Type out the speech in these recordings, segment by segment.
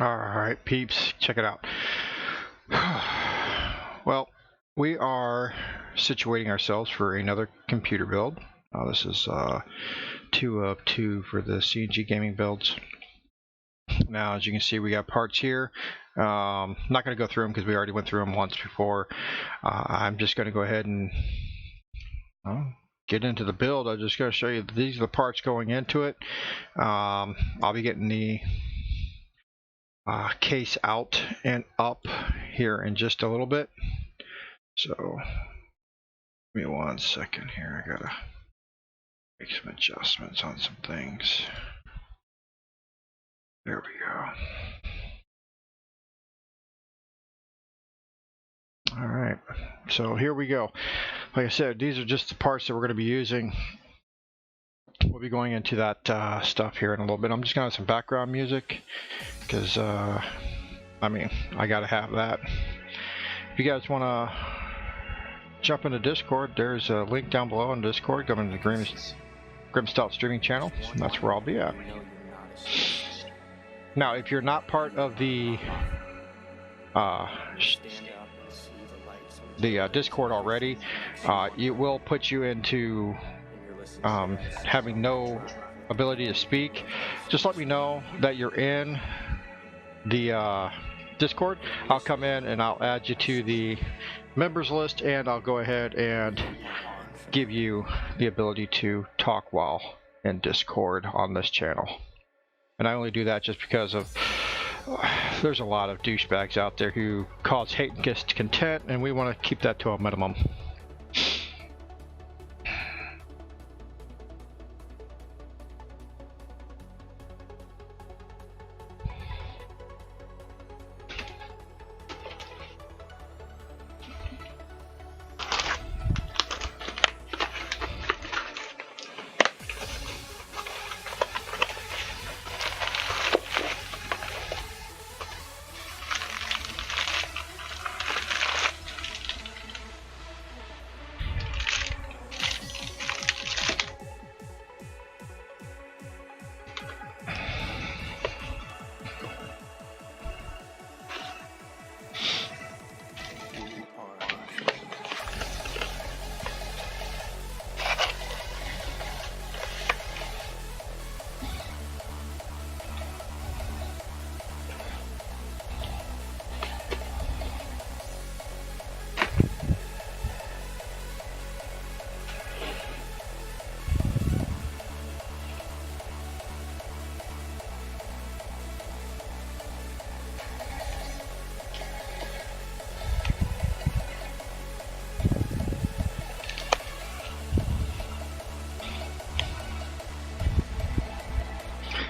Alright, peeps, check it out. Well, we are situating ourselves for another computer build. This is 2 of 2 for the CNG Gaming builds. Now, as you can see, we got parts here. Not going to go through them because we already went through them once before. I'm just going to go ahead and get into the build. I'm just going to show you these are the parts going into it. I'll be getting the case out and up here in just a little bit. So give me 1 second here. I gotta make some adjustments on some things. There we go. Alright, so here we go. Like I said, these are just the parts that we're going to be using. We'll be going into that stuff here in a little bit. I'm just going to have some background music because I mean, I gotta have that. If you guys want to jump into Discord, there's a link down below in Discord. Go into the Grimstyle streaming channel, and that's where I'll be at. Now, if you're not part of the Discord already, it will put you into having no ability to speak. Just let me know that you're in the Discord. I'll come in and I'll add you to the members list, and I'll go ahead and give you the ability to talk while in Discord on this channel. And I only do that just because of there's a lot of douchebags out there who cause hate and discontent, and we want to keep that to a minimum.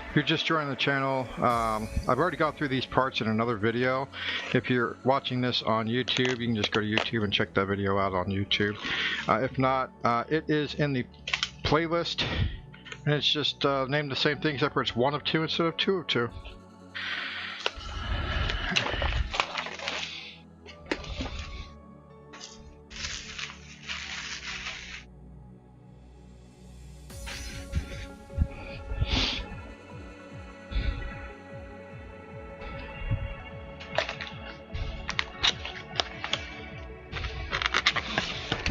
If you're just joining the channel, I've already gone through these parts in another video. If you're watching this on YouTube, you can just go to YouTube and check that video out on YouTube. If not, it is in the playlist, and it's just named the same thing except for it's 1 of 2 instead of 2 of 2.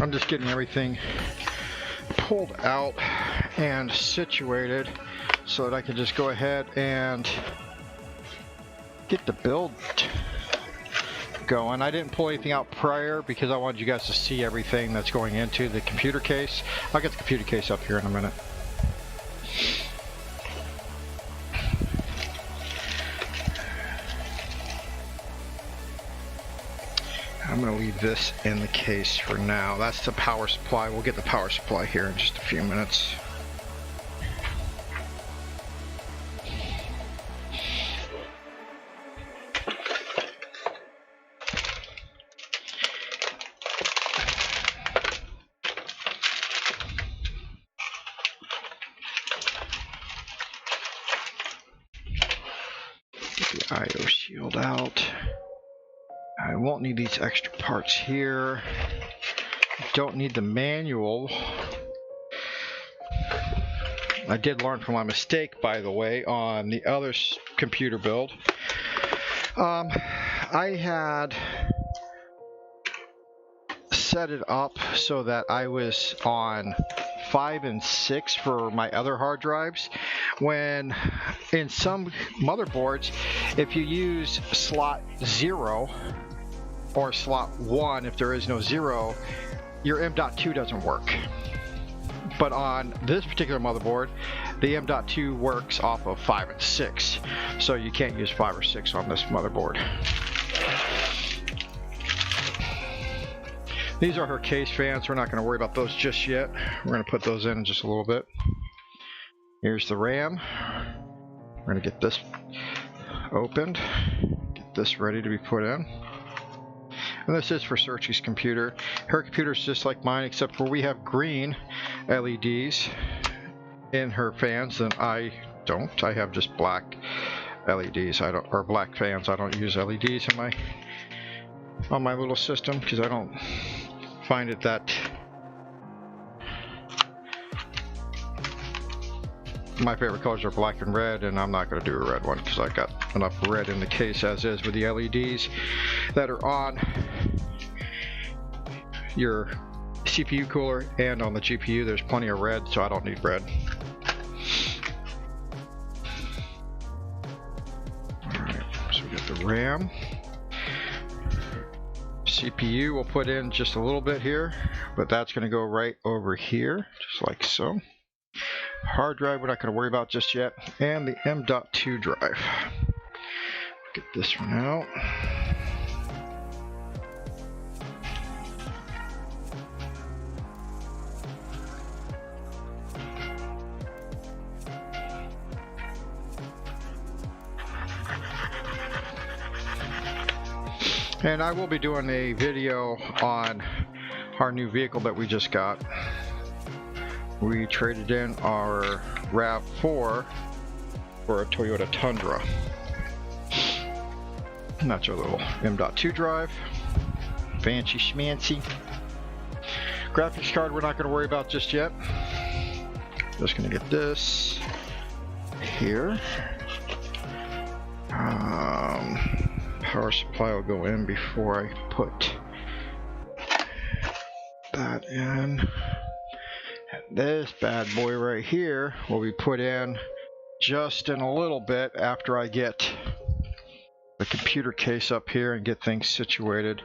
I'm just getting everything pulled out and situated so that I can just go ahead and get the build going. I didn't pull anything out prior because I wanted you guys to see everything that's going into the computer case. I'll get the computer case up here in a minute. I'm going to leave this in the case for now. That's the power supply. We'll get the power supply here in just a few minutes. Get the IO shield out. I won't need these extra parts here. Don't need the manual. I did learn from my mistake, by the way, on the other computer build. I had set it up so that I was on 5 and 6 for my other hard drives, when in some motherboards, if you use slot 0 or slot 1, if there is no 0, your M.2 doesn't work. But on this particular motherboard, the M.2 works off of 5 and 6, so you can't use 5 or 6 on this motherboard. These are her case fans. We're not going to worry about those just yet. We're going to put those in just a little bit. Here's the RAM. We're going to get this opened, get this ready to be put in. And this is for Searchy's computer. Her computer is just like mine, except for we have green LEDs in her fans, and I don't. I have just black LEDs. Or black fans. I don't use LEDs in on my little system because I don't find it that. My favorite colors are black and red, and I'm not going to do a red one because I got enough red in the case as is with the LEDs that are on your CPU cooler and on the GPU. There's plenty of red, so I don't need red. Alright, so we got the RAM. CPU we'll put in just a little bit here, but that's going to go right over here, just like so. Hard drive we're not going to worry about just yet, and the M.2 drive. Get this one out. And I will be doing a video on our new vehicle that we just got. We traded in our RAV4 for a Toyota Tundra. And that's our little M.2 drive. Fancy schmancy. Graphics card we're not going to worry about just yet. Just going to get this here. Power supply will go in before I put that in. And this bad boy right here will be put in just in a little bit after I get the computer case up here and get things situated.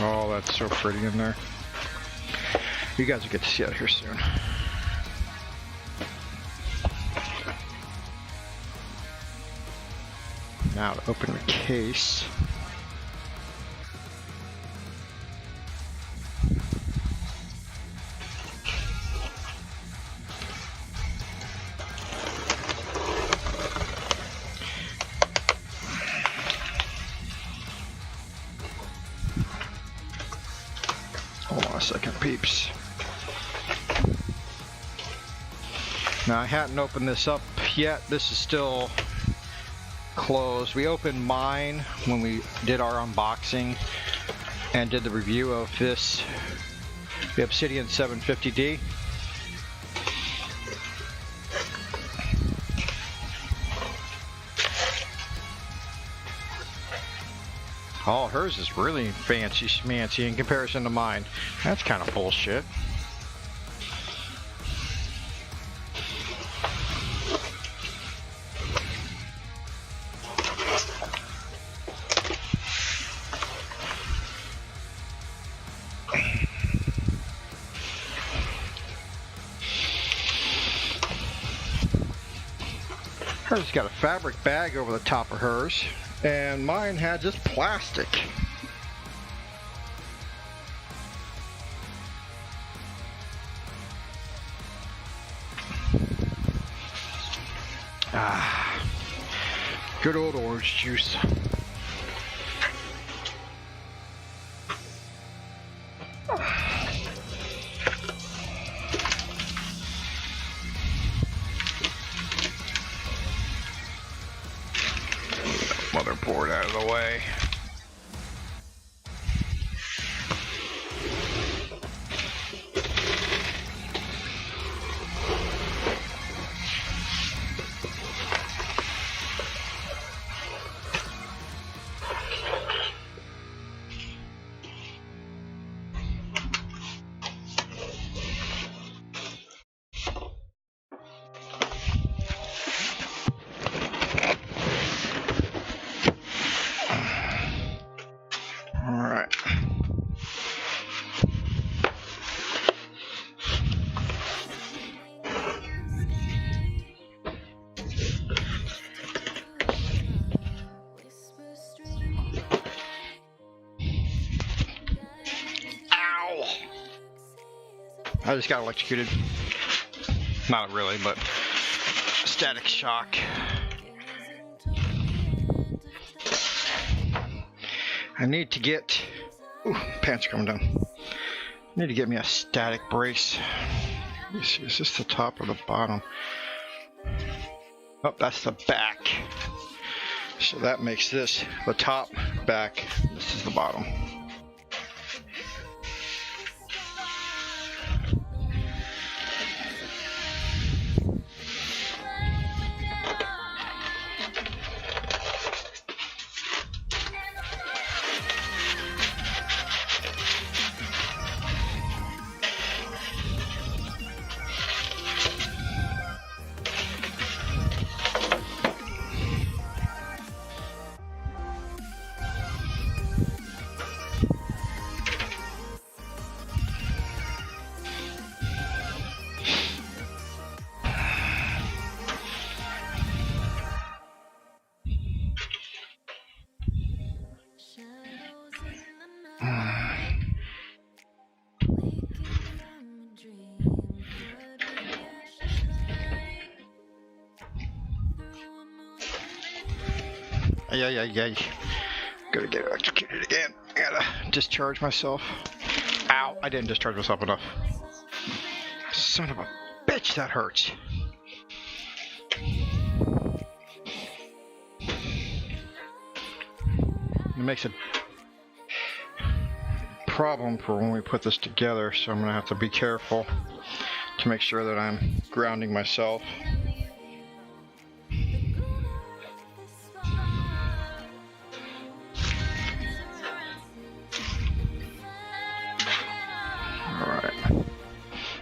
Oh, that's so pretty in there. You guys will get to see it here soon. Now to open the case. Hold on a second, peeps. Now I hadn't opened this up yet. This is still closed. We opened mine when we did our unboxing and did the review of this, the Obsidian 750D. Oh, hers is really fancy schmancy in comparison to mine. That's kind of bullshit. Hers got a fabric bag over the top of hers, and mine had just plastic. Ah, good old orange juice. Motherboard out of the way. Alright. Ow! I just got electrocuted. Not really, but static shock. I need to get... Ooh, pants are coming down. I need to get me a static brace. Let me see, is this the top or the bottom? Oh, that's the back. So that makes this the top, back, this is the bottom. Yeah. Gotta get electrocuted again. I gotta discharge myself. Ow, I didn't discharge myself enough. Son of a bitch, that hurts. It makes a problem for when we put this together, so I'm gonna have to be careful to make sure that I'm grounding myself.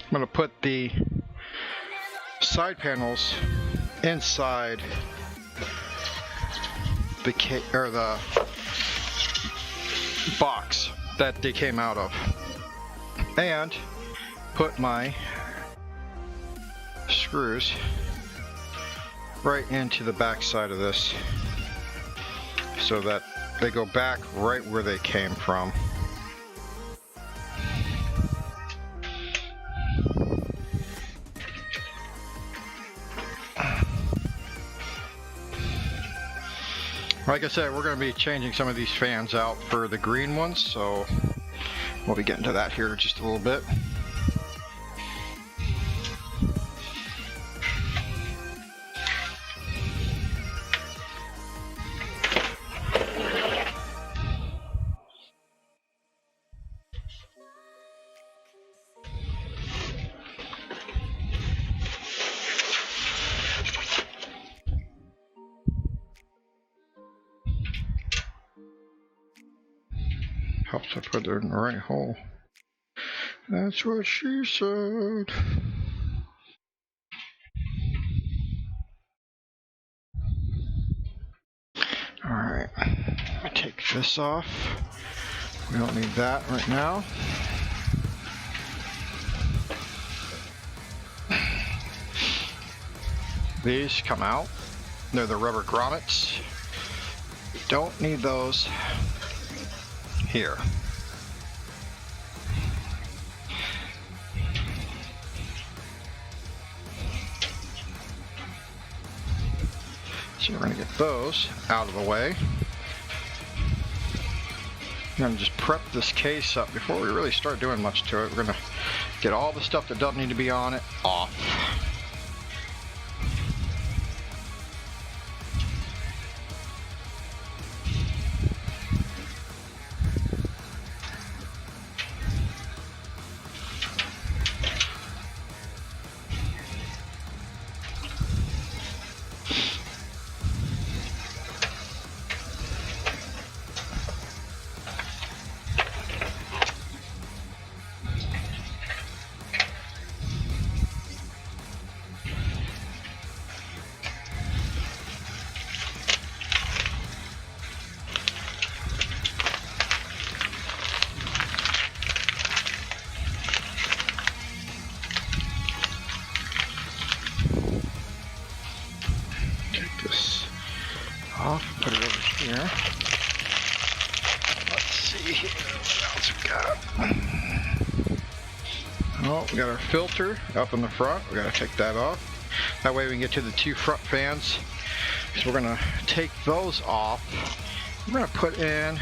I'm going to put the side panels inside the box that they came out of, and put my screws right into the back side of this so that they go back right where they came from. Like I said, we're going to be changing some of these fans out for the green ones, so we'll be getting to that here in just a little bit. Helps I put it in the right hole. That's what she said. Alright, let me take this off. We don't need that right now. These come out. They're the rubber grommets. We don't need those here. So we're going to get those out of the way. I'm going to just prep this case up before we really start doing much to it. We're going to get all the stuff that doesn't need to be on it off. Off, put it over here. Let's see here, what else we got? Oh, we got our filter up in the front. We gotta take that off. That way we can get to the two front fans. So we're gonna take those off. We're gonna put in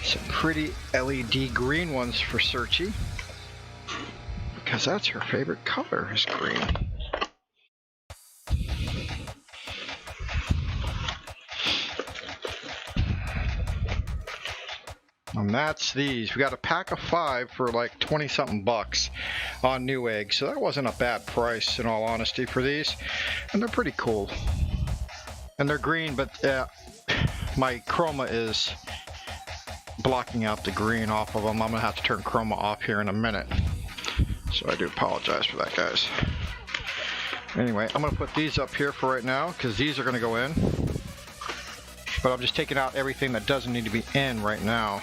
some pretty LED green ones for Searchy, because that's her favorite color, is green. And that's these. We got a pack of 5 for like 20 something bucks on Newegg, so that wasn't a bad price in all honesty for these, and they're pretty cool. And they're green, but my chroma is blocking out the green off of them. I'm gonna have to turn chroma off here in a minute, so I do apologize for that, guys. Anyway, I'm gonna put these up here for right now because these are gonna go in. But I'm just taking out everything that doesn't need to be in right now.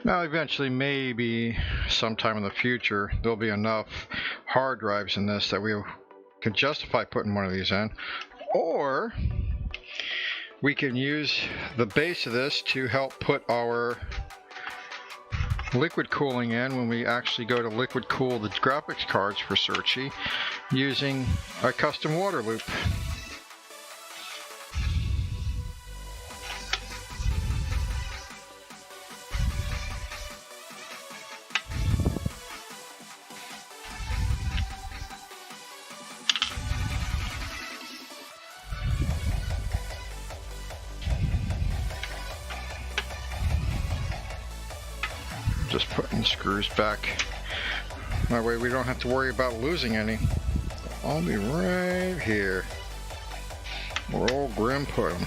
Now eventually, maybe sometime in the future, there'll be enough hard drives in this that we can justify putting one of these in. Or we can use the base of this to help put our liquid cooling in when we actually go to liquid cool the graphics cards for Searchy using a custom water loop. Just putting screws back. That way we don't have to worry about losing any. I'll be right here where old Grim put them.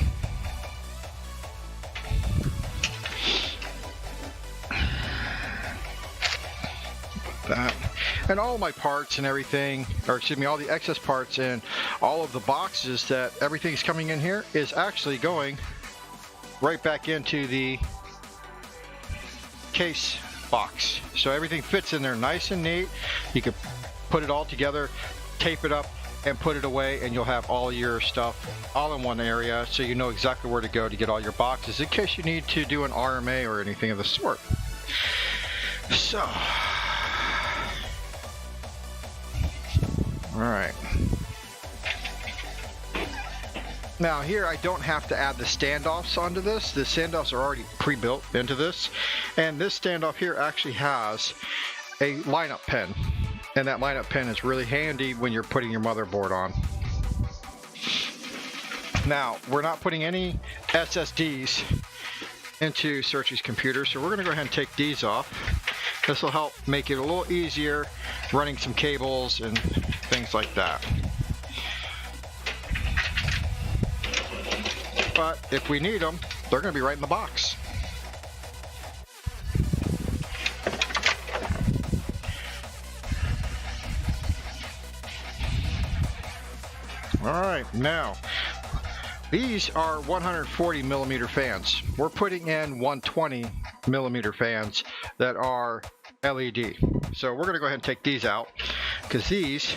That. And all my parts and everything, or excuse me, all the excess parts in all of the boxes that everything's coming in here is actually going right back into the case box. So everything fits in there nice and neat. You can put it all together, tape it up, and put it away, and you'll have all your stuff all in one area, so you know exactly where to go to get all your boxes in case you need to do an RMA or anything of the sort. So, alright. Now here I don't have to add the standoffs onto this. The standoffs are already pre-built into this. And this standoff here actually has a lineup pin. And that lineup pin is really handy when you're putting your motherboard on. Now, we're not putting any SSDs into Searchy's computer, so we're going to go ahead and take these off. This will help make it a little easier running some cables and things like that. But if we need them, they're going to be right in the box. Alright, now, these are 140 millimeter fans. We're putting in 120 millimeter fans that are LED. So we're going to go ahead and take these out, because these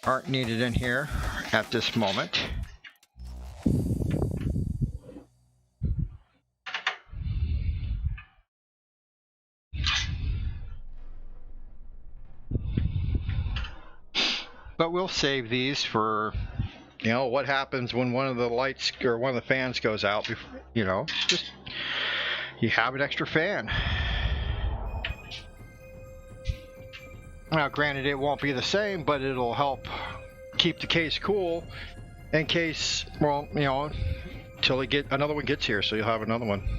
aren't needed in here at this moment. But we'll save these for, you know, what happens when one of the lights or one of the fans goes out. You know, just you have an extra fan. Now, granted, it won't be the same, but it'll help keep the case cool in case, well, you know, until another one gets here, so you'll have another one.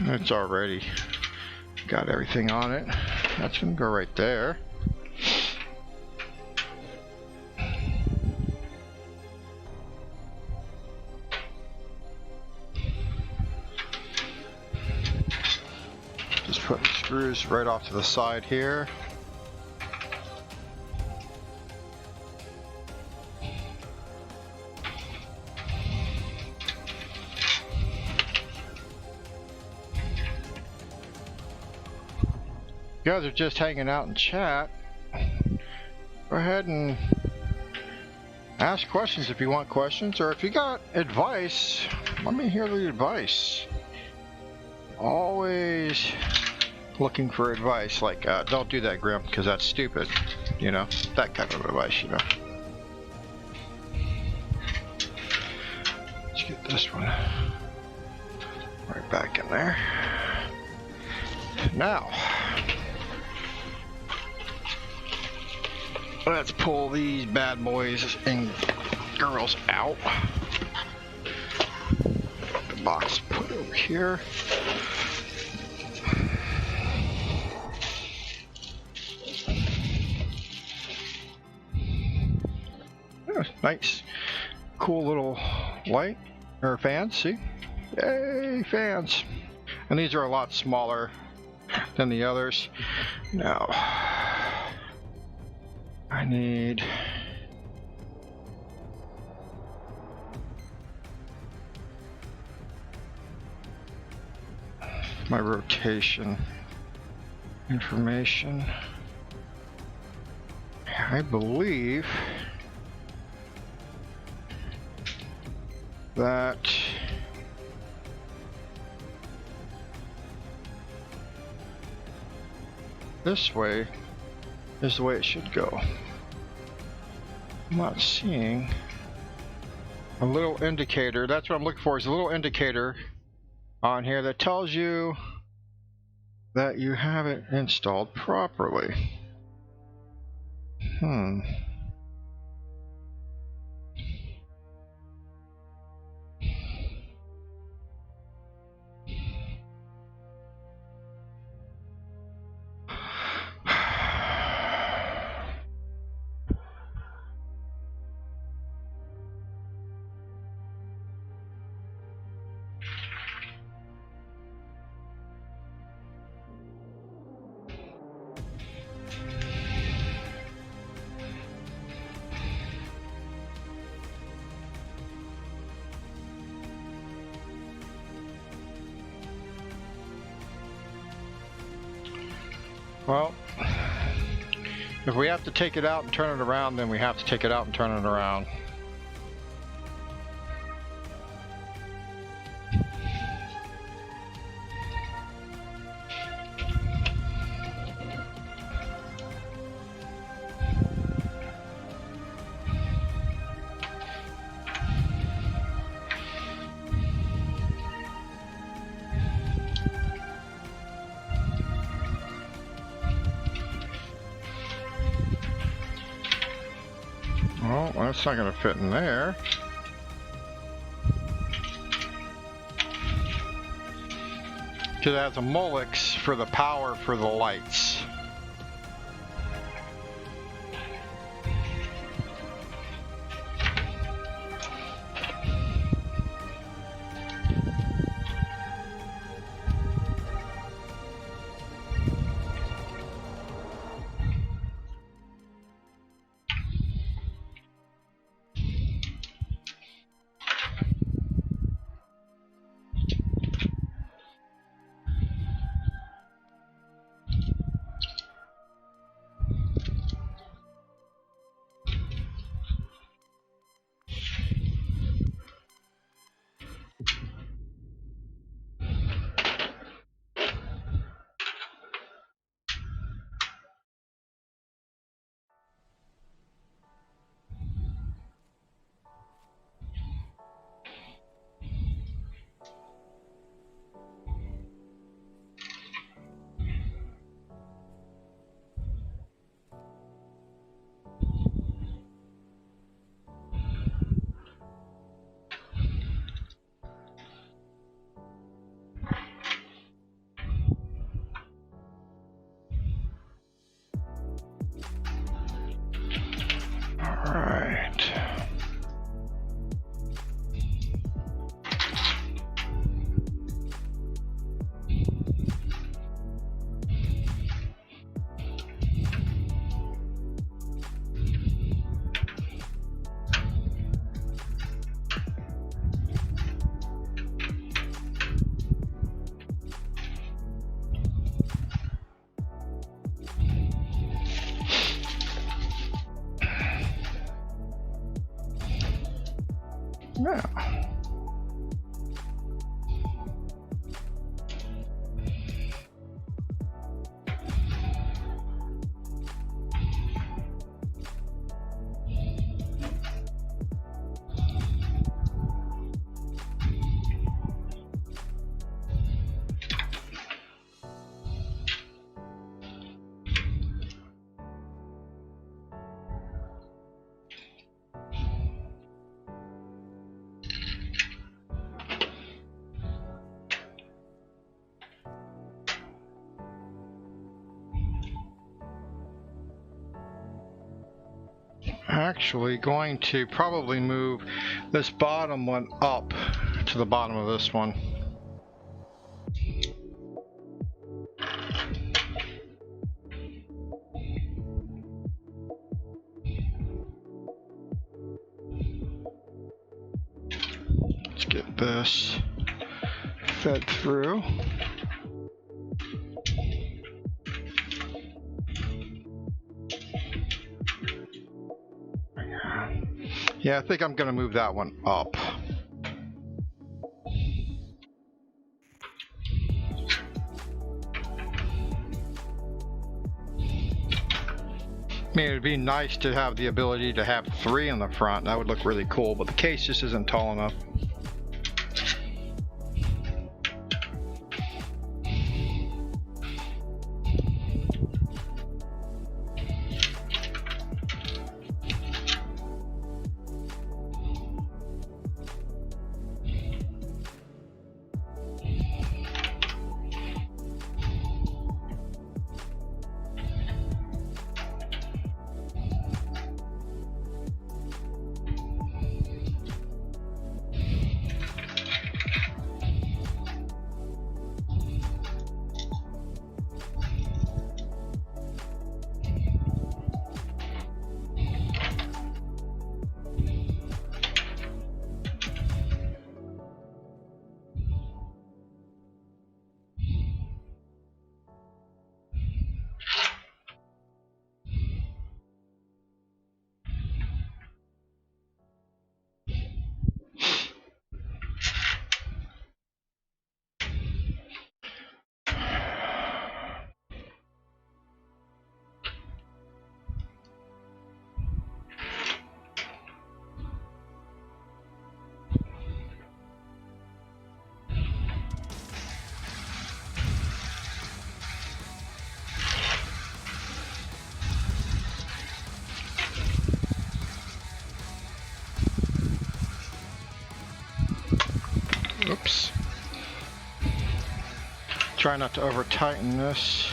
It's already got everything on it. That's going to go right there. Just putting screws right off to the side here. You guys are just hanging out in chat. Go ahead and ask questions if you want questions, or if you got advice, let me hear the advice. Always looking for advice, like don't do that, Grim, because that's stupid, you know, that kind of advice, you know. Let's get this one right back in there. Now, let's pull these bad boys and girls out. The box put over here. Oh, nice, cool little light or fans. See, yay, fans! And these are a lot smaller than the others. Now, I need my rotation information. I believe that this way is the way it should go. I'm not seeing a little indicator. That's what I'm looking for, is a little indicator on here that tells you that you have it installed properly. Well, if we have to take it out and turn it around, then we have to take it out and turn it around. Oh, that's not going to fit in there. Because it has a Molex for the power for the lights. Alright. Now. Actually going to probably move this bottom one up to the bottom of this one. Let's get this fed through. Yeah, I think I'm going to move that one up. I mean, it'd be nice to have the ability to have 3 in the front. That would look really cool, but the case just isn't tall enough. clamps. Try not to over tighten this.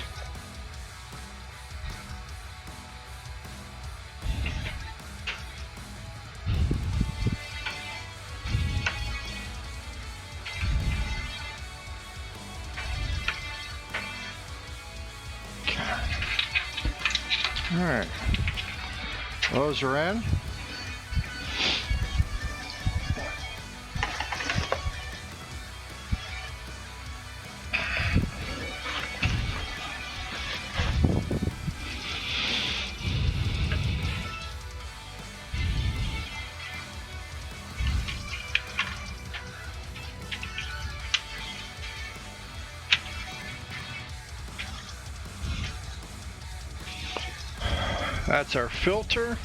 Alright, those are in. That's our filter.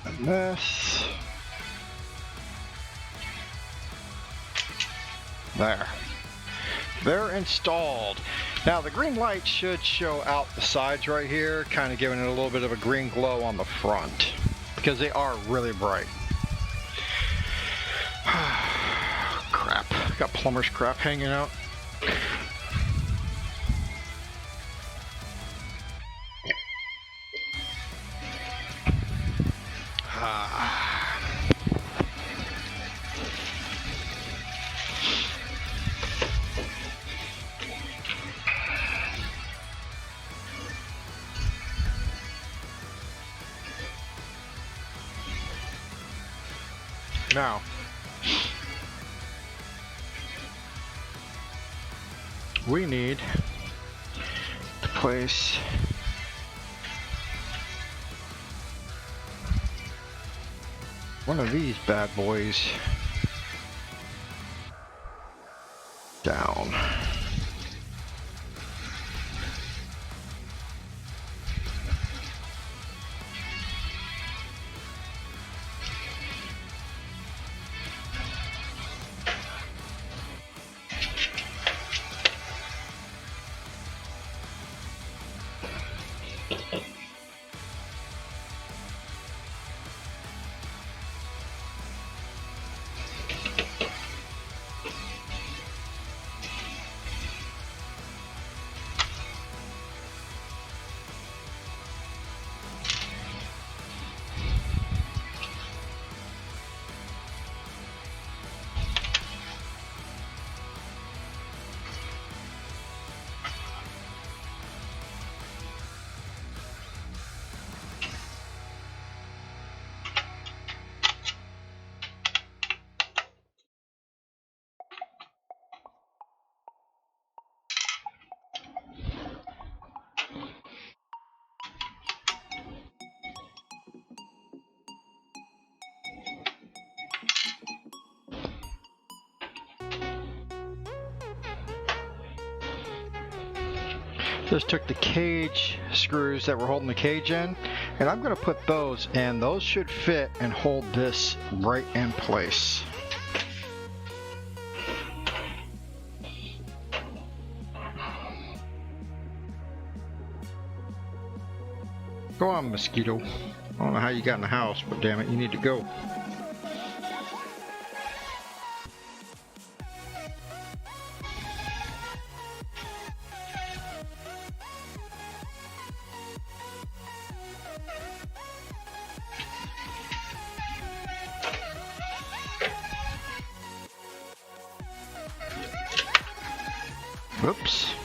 And this. There. They're installed. Now the green light should show out the sides right here, kind of giving it a little bit of a green glow on the front, because they are really bright. Crap. Got plumber's crap hanging out. Now, we need to place one of these bad boys down. Just took the cage screws that were holding the cage in, and I'm going to put those in. Those should fit and hold this right in place. Go on, mosquito. I don't know how you got in the house, but damn it, you need to go. Whoops.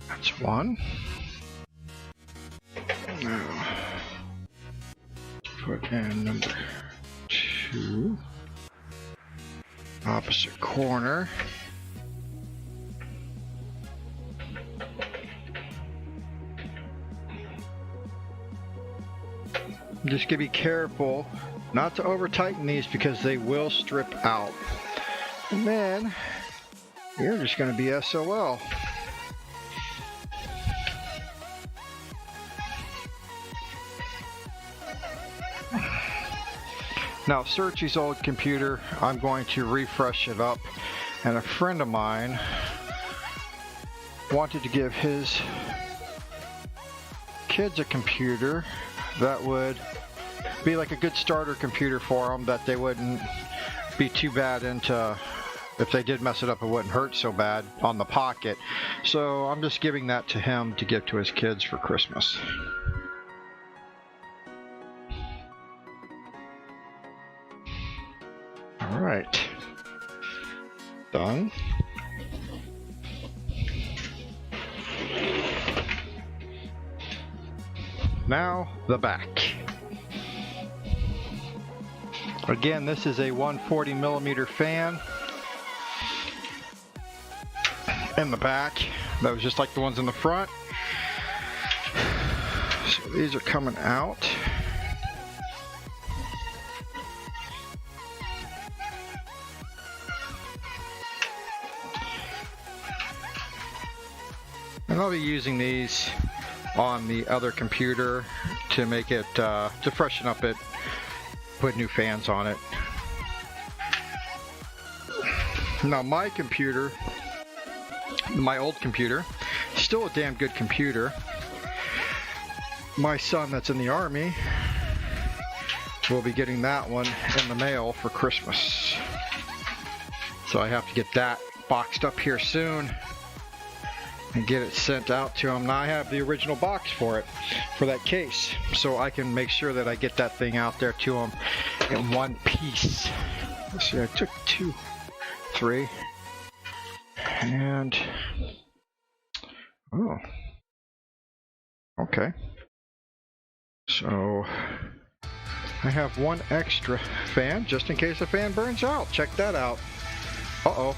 That's one. Now, put in number 2. Opposite corner. Just gotta be careful not to over tighten these because they will strip out. And then you're just going to be SOL. Now, Searchy's old computer, I'm going to refresh it up, and a friend of mine wanted to give his kids a computer that would be like a good starter computer for them, that they wouldn't be too bad into, if they did mess it up, it wouldn't hurt so bad on the pocket. So I'm just giving that to him to give to his kids for Christmas. All right, done. Now the back. Again, this is a 140 millimeter fan in the back. That was just like the ones in the front. So these are coming out. And I'll be using these on the other computer to make it, to freshen up it, put new fans on it. Now my computer, my old computer, still a damn good computer. My son that's in the Army will be getting that one in the mail for Christmas. So I have to get that boxed up here soon and get it sent out to him. Now I have the original box for it, for that case, so I can make sure that I get that thing out there to him in one piece. Let's see, I took 2, 3, and oh, okay. So I have one extra fan just in case the fan burns out. Check that out. Uh-oh.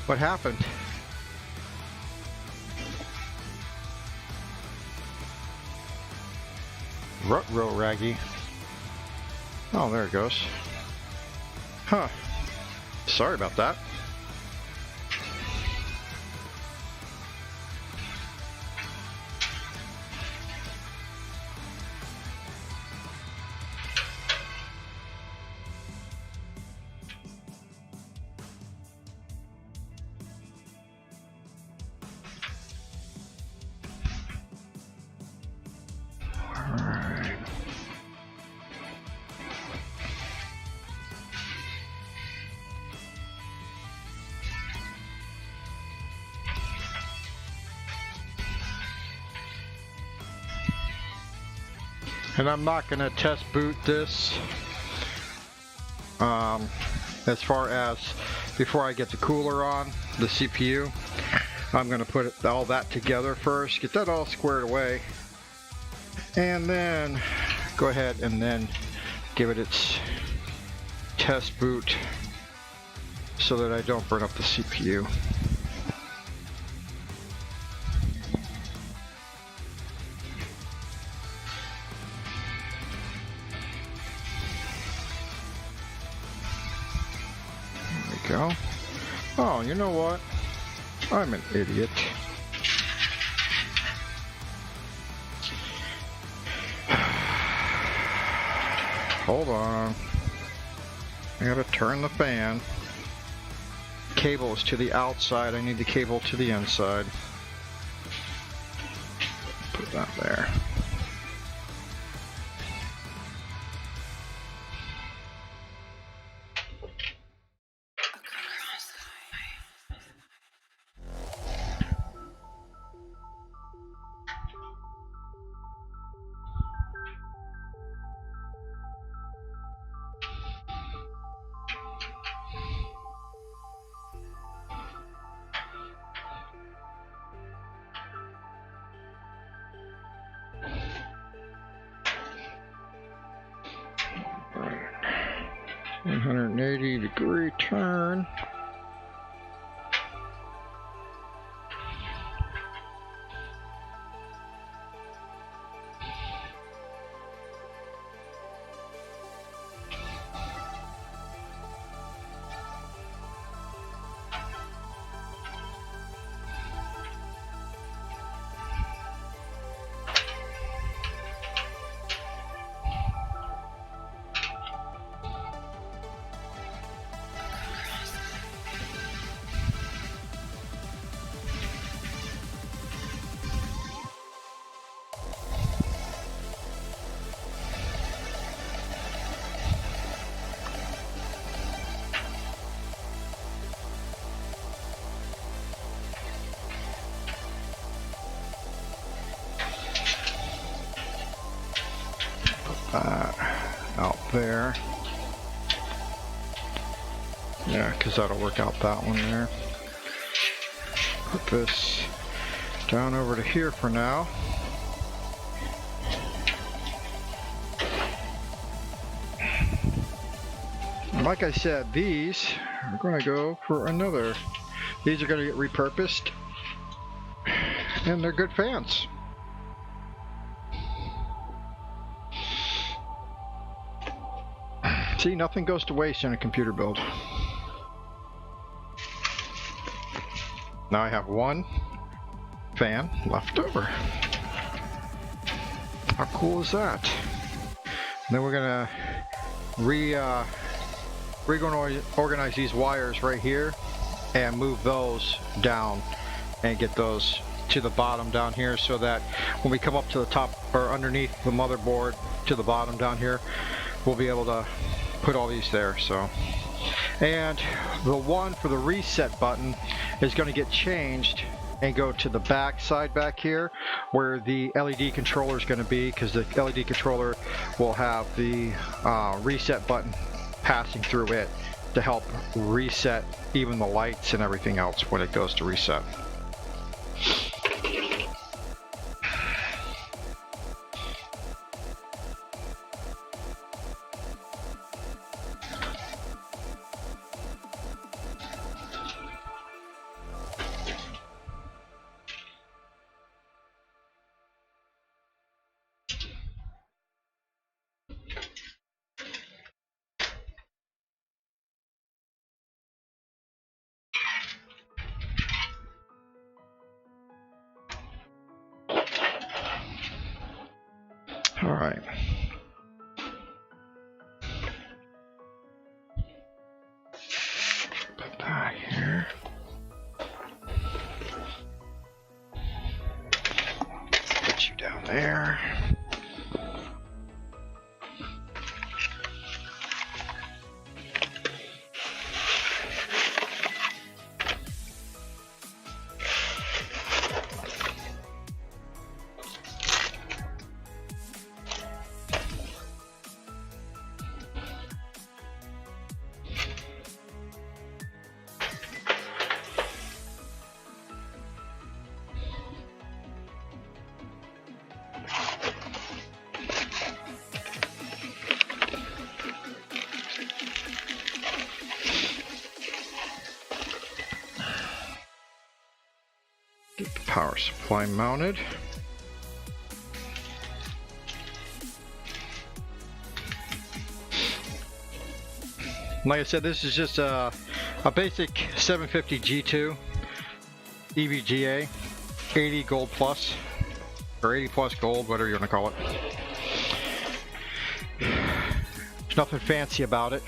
What happened? Ruh-roh, Raggy. Oh, there it goes. Huh. Sorry about that. And I'm not going to test boot this as far as before I get the cooler on the CPU. I'm going to put all that together first, get that all squared away, and then go ahead and then give it its test boot so that I don't burn up the CPU. Go. Oh, you know what? I'm an idiot. Hold on. I gotta turn the fan. Cable is to the outside. I need the cable to the inside. Put that there. Right. 180-degree turn. out there. Yeah, because that'll work out that one there. Put this down over to here for now. Like I said, these are going to go for another. These are going to get repurposed, and they're good fans. See, nothing goes to waste in a computer build. Now I have one fan left over. How cool is that? And then we're going to we're going to organize these wires right here and move those down and get those to the bottom down here, so that when we come up to the top or underneath the motherboard to the bottom down here, we'll be able to put all these there. So, and the one for the reset button is going to get changed and go to the back side back here where the LED controller is going to be, because the LED controller will have the reset button passing through it to help reset even the lights and everything else when it goes to reset. All right. Put that here. Put you down there. Get the power supply mounted. Like I said, this is just a basic 750 G2 EVGA 80 gold plus, or 80 plus gold, whatever you want to call it. There's nothing fancy about it.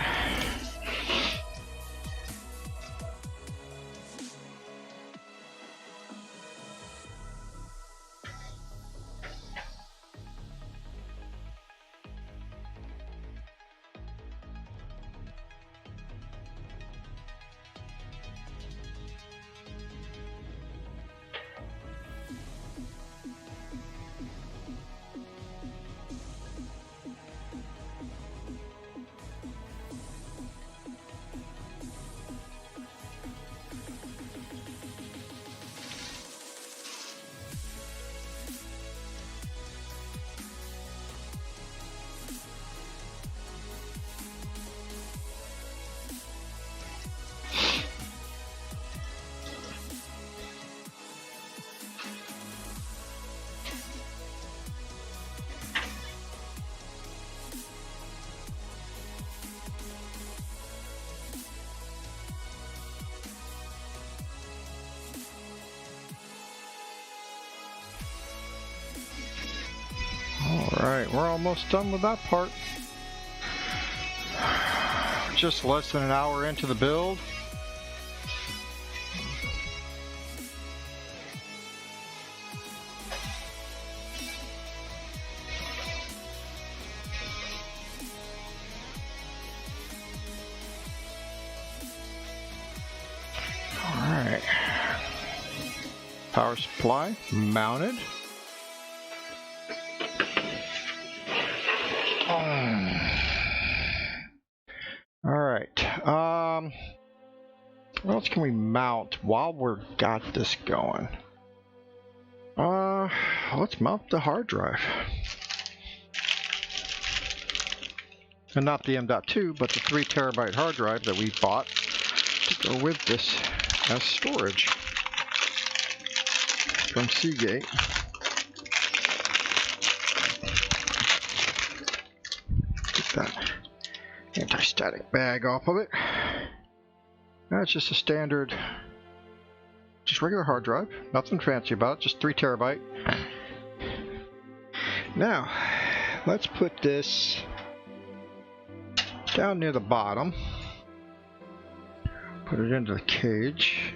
Alright, we're almost done with that part. Just less than an hour into the build. Alright. Power supply mounted. What else can we mount while we're got this going? Let's mount the hard drive. And not the M.2, but the 3 terabyte hard drive that we bought to go with this as storage from Seagate. Get that anti-static bag off of it. That's just a standard, just regular hard drive. Nothing fancy about it, just 3 terabyte. Now, let's put this down near the bottom. Put it into the cage.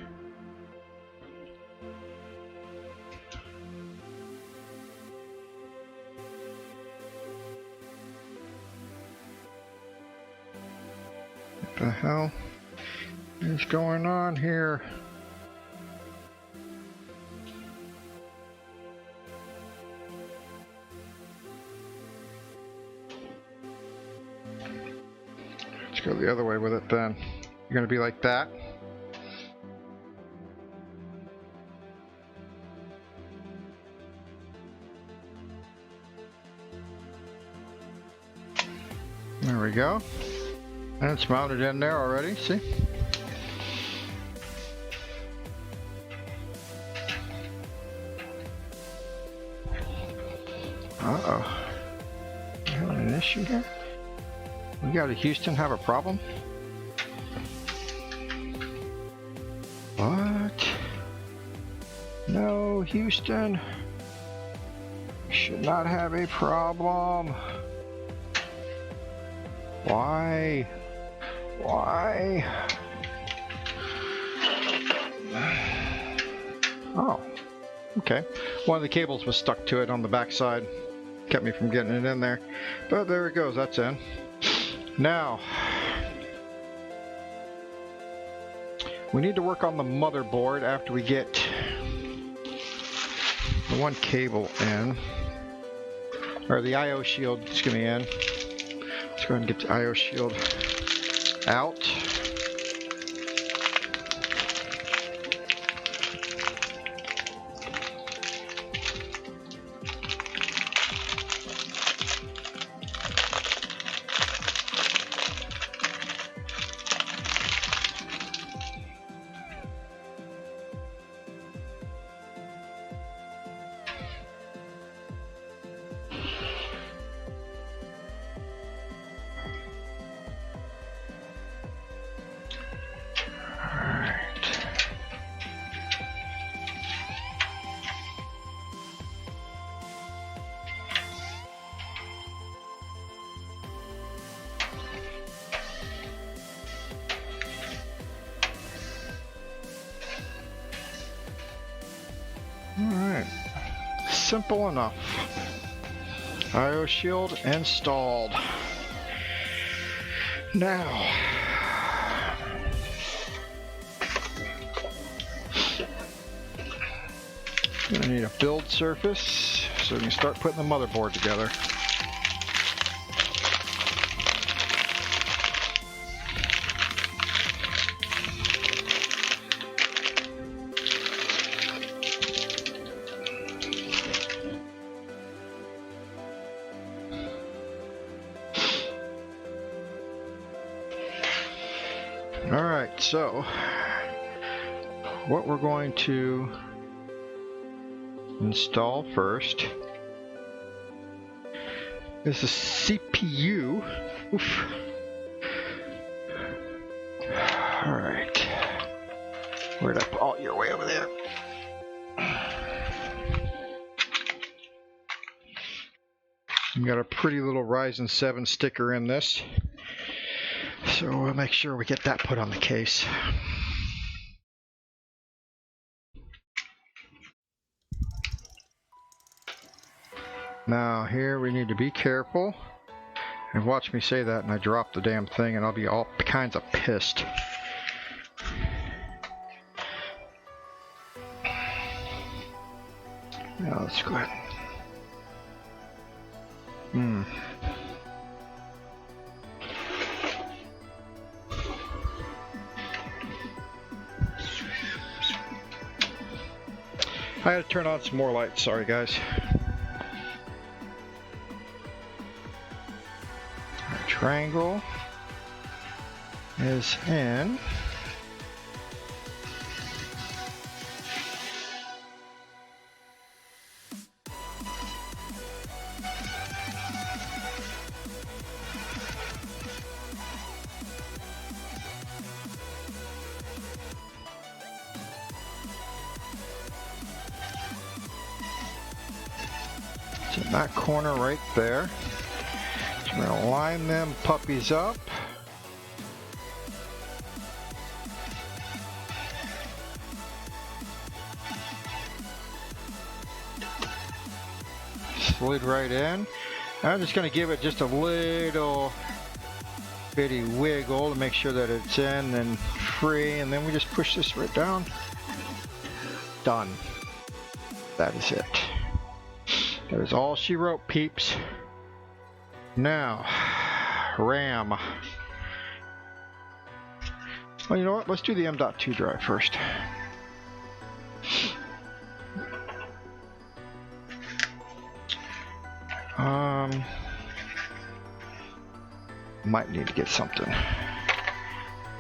What the hell is going on here? Let's go the other way with it then. You're going to be like that. There we go. And it's mounted in there already, see? Uh-oh. You having an issue here? We got a Houston have a problem? What? No, Houston. Should not have a problem. Why? Why? Oh, okay. One of the cables was stuck to it on the back side. Kept me from getting it in there. But there it goes, that's in. Now, we need to work on the motherboard after we get the one cable in. Or the I/O shield, excuse me, in. Let's go ahead and get the I/O shield out. Alright, simple enough. I/O shield installed. Now, gonna need a build surface so we can start putting the motherboard together. Alright, so what we're going to install first is the CPU. Oof. Alright. Where'd I put? Oh, you're way over there. We got a pretty little Ryzen 7 sticker in this. So we'll make sure we get that put on the case. Now here we need to be careful. And watch me say that and I drop the damn thing and I'll be all kinds of pissed. Now let's go ahead. I had to turn on some more lights, sorry guys. Our triangle is in. It's in that corner right there. So we're going to line them puppies up. Slid right in. I'm just going to give it just a little bitty wiggle to make sure that it's in and free, and then we just push this right down. Done. That is it. That is all she wrote, peeps. Now, RAM. Well, you know what? Let's do the M.2 drive first. Might need to get something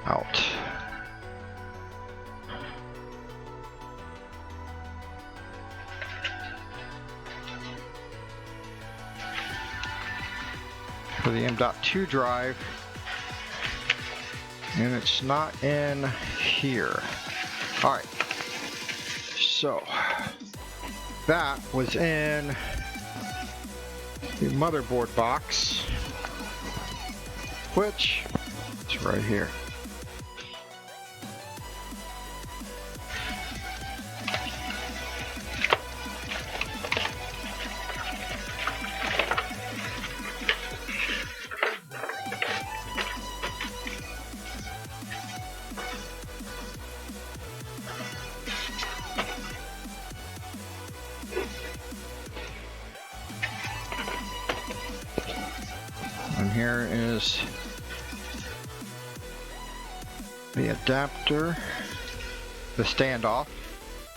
out. For the M.2 drive, and it's not in here. All right, so that was in the motherboard box, which is right here. And here is the adapter, the standoff,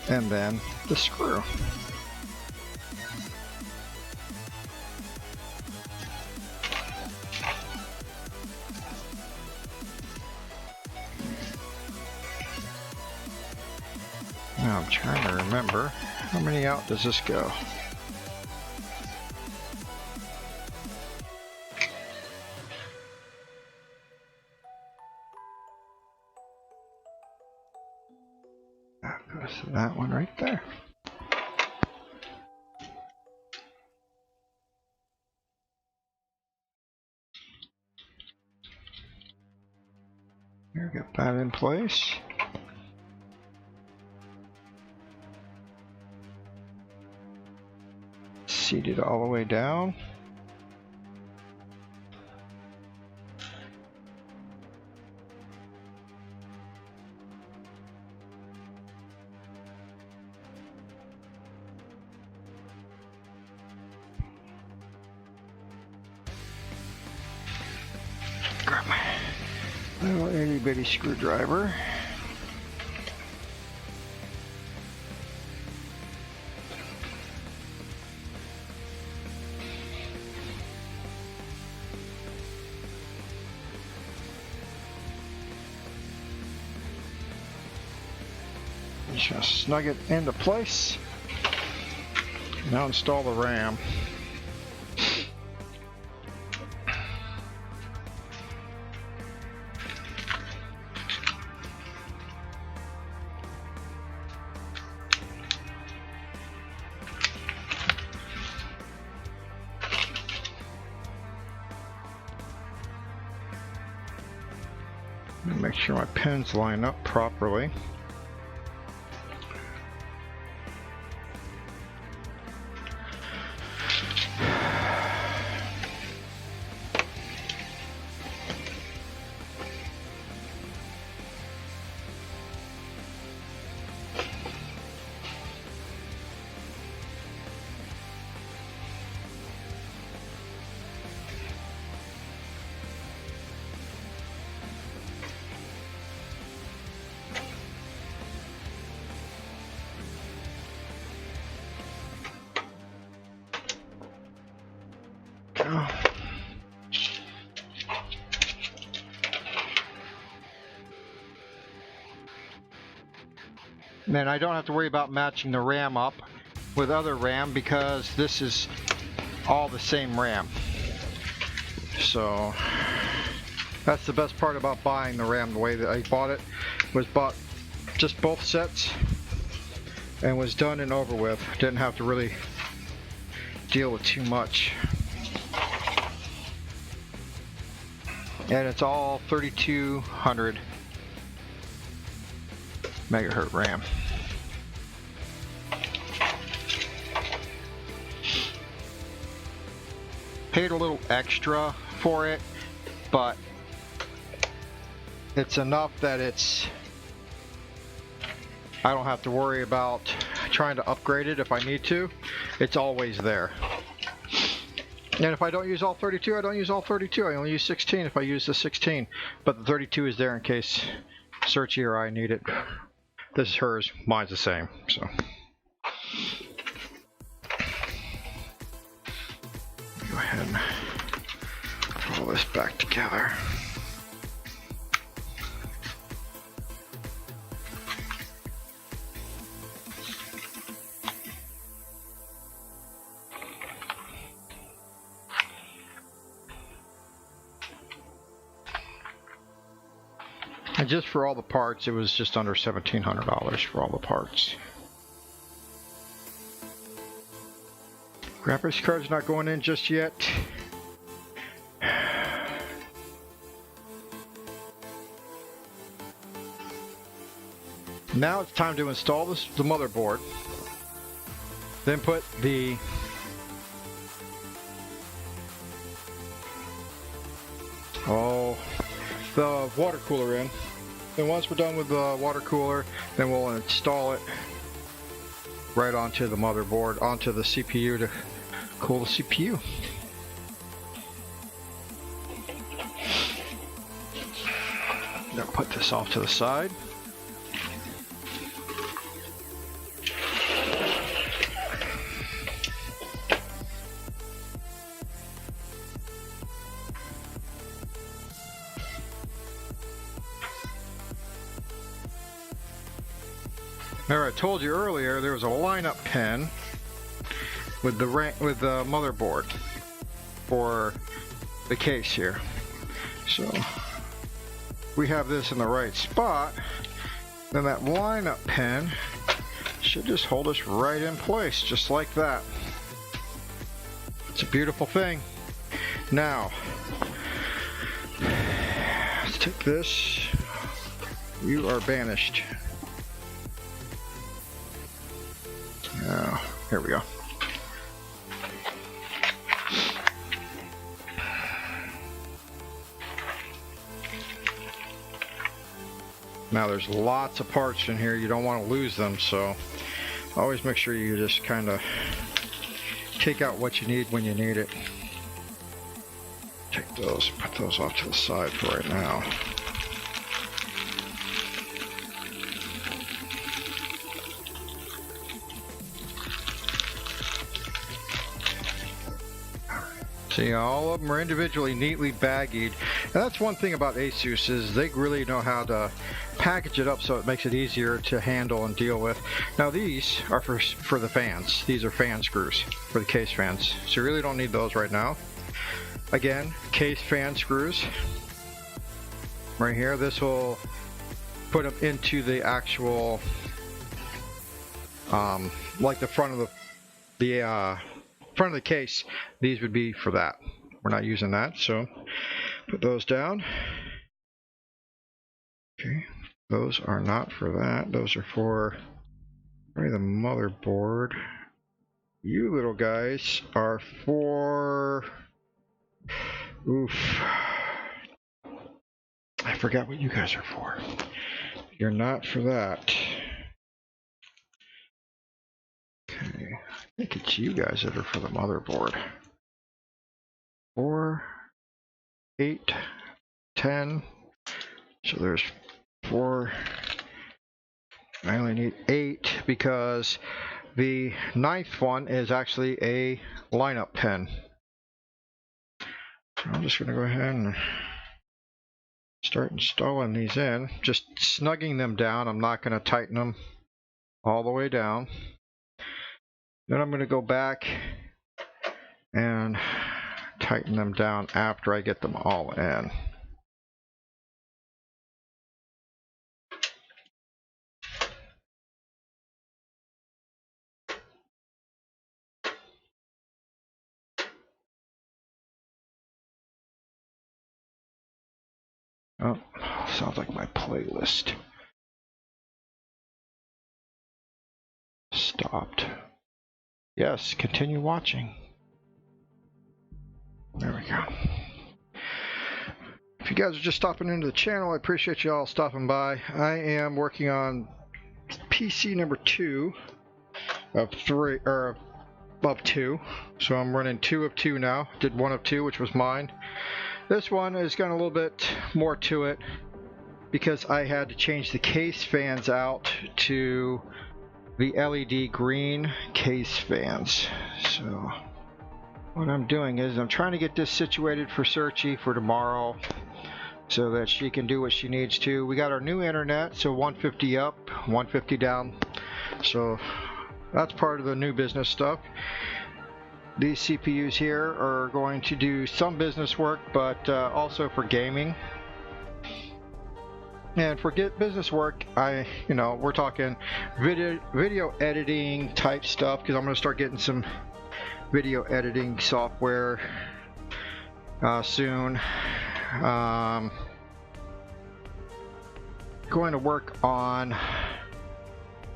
and then the screw. Now I'm trying to remember, how many out does this go? That goes to that one right there. Here, get that in place. Seat it all the way down. Grab my little itty bitty screwdriver. Just snug it into place. Now install the RAM. Make sure my pins line up properly. then I don't have to worry about matching the RAM up with other RAM because this is all the same RAM. So that's the best part about buying the RAM the way that I bought it. Was bought just both sets and was done and over with. Didn't have to really deal with too much. And it's all 3200 megahertz RAM. Paid a little extra for it, but it's enough that I don't have to worry about trying to upgrade it if I need to. It's always there. And if I don't use all 32, I don't use all 32. I only use 16 if I use the 16. But the 32 is there in case Searchy or I need it. This is hers, mine's the same, so. Go ahead and put all this back together. And just for all the parts, it was just under $1,700 for all the parts. Graphics card's not going in just yet. Now it's time to install the motherboard. Then put the water cooler in. Then once we're done with the water cooler, then we'll install it right onto the motherboard, onto the CPU to cool the CPU. I'm gonna put this off to the side. Remember, I told you earlier there was a lineup pin with the motherboard for the case here. So we have this in the right spot. Then that lineup pin should just hold us right in place, just like that. It's a beautiful thing. Now, let's take this. You are banished. Here we go. Now there's lots of parts in here. You don't want to lose them, so always make sure you just kind of take out what you need when you need it. Take those, put those off to the side for right now. See, all of them are individually neatly baggied, and that's one thing about ASUS is they really know how to package it up so it makes it easier to handle and deal with. Now these are for the fans. These are fan screws for the case fans, so you really don't need those right now. Again, case fan screws right here. This will put them into the actual like the front of the case. These would be for that. We're not using that, so put those down. Okay, those are not for that. Those are for probably the motherboard. You little guys are for, oof, I forgot what you guys are for. You're not for that. Okay, I think it's you guys that are for the motherboard. 4, 8, 10. So there's 4. I only need 8 because the 9th one is actually a lineup pin. So I'm just going to go ahead and start installing these in. Just snugging them down. I'm not going to tighten them. all the way down. Then I'm going to go back and tighten them down after I get them all in. Oh, sounds like my playlist stopped. Yes, continue watching. There we go. If you guys are just stopping into the channel, I appreciate you all stopping by. I am working on PC number 2 of 3, or of 2. So I'm running 2 of 2 now. Did 1 of 2, which was mine. This one has got a little bit more to it because I had to change the case fans out to the LED green case fans. So what I'm doing is I'm trying to get this situated for Searchy for tomorrow so that she can do what she needs to. We got our new internet, so 150 up, 150 down. So that's part of the new business stuff. These CPUs here are going to do some business work, but also for gaming. And for business work, we're talking video editing type stuff, because I'm going to start getting some video editing software soon. Going to work on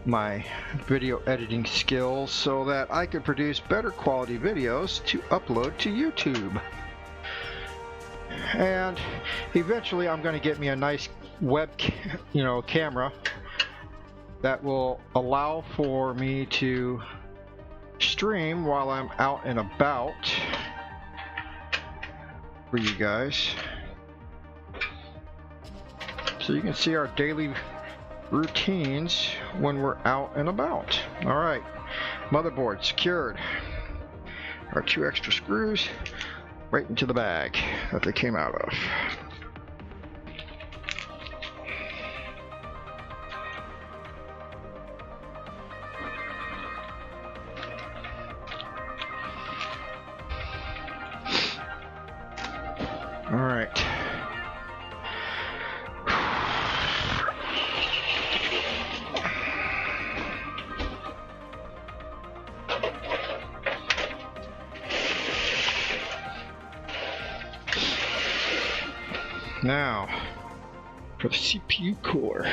my video editing skills so that I can produce better quality videos to upload to YouTube. And eventually I'm going to get me a nice web camera that will allow for me to stream while I'm out and about for you guys, so you can see our daily routines when we're out and about. Alright, motherboard secured. Our 2 extra screws right into the bag that they came out of. Alright. Now, for the CPU cooler.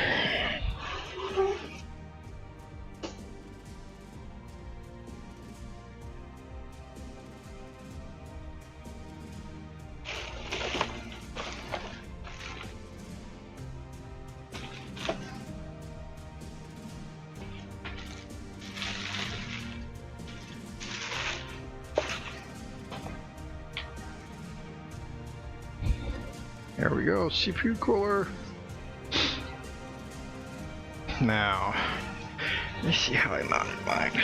There we go, CPU cooler. Now, let's see how I mounted mine.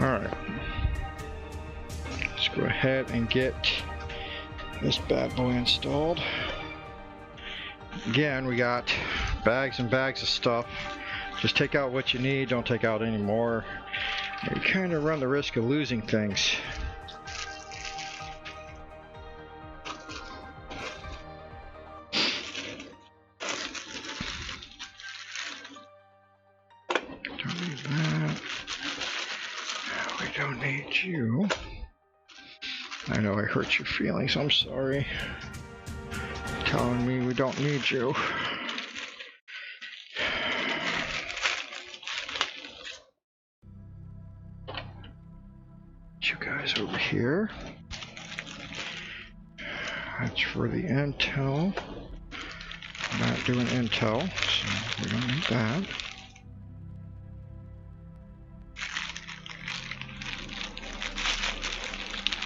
Alright, let's go ahead and get this bad boy installed. Again, we got bags and bags of stuff. Just take out what you need, don't take out any more. You kind of run the risk of losing things. Don't need that. We don't need you. I know I hurt your feelings, I'm sorry. Telling me we don't need you. You guys over here. That's for the Intel. That doing Intel, so we don't need that.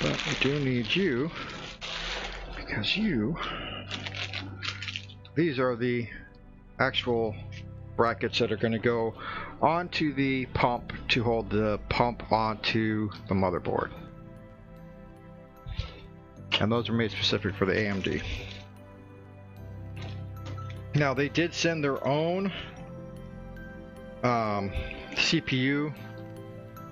But we do need you, because these are the actual brackets that are going to go onto the pump to hold the pump onto the motherboard. And those are made specific for the AMD. Now they did send their own CPU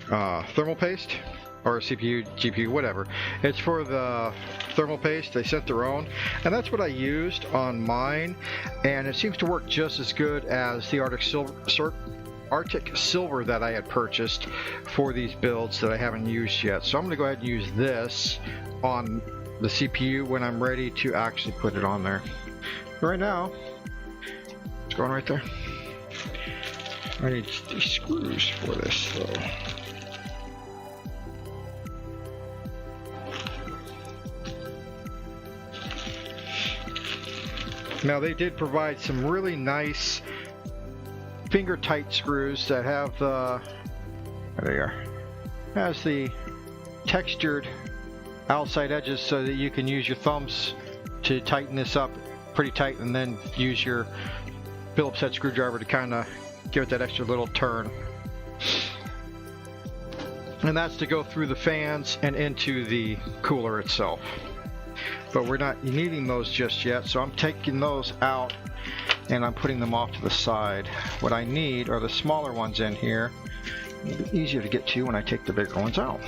thermal paste, or CPU, GPU, whatever. It's for the thermal paste. They sent their own, and that's what I used on mine, and it seems to work just as good as the Arctic Silver that I had purchased for these builds that I haven't used yet. So I'm going to go ahead and use this on the CPU when I'm ready to actually put it on there. But right now, it's going right there. I need these screws for this though. Now they did provide some really nice finger tight screws that have the, there they are, has the textured outside edges so that you can use your thumbs to tighten this up pretty tight and then use your Phillips head screwdriver to kind of give it that extra little turn. And that's to go through the fans and into the cooler itself. But we're not needing those just yet, so I'm taking those out and I'm putting them off to the side. What I need are the smaller ones in here. It'll be easier to get to when I take the bigger ones out.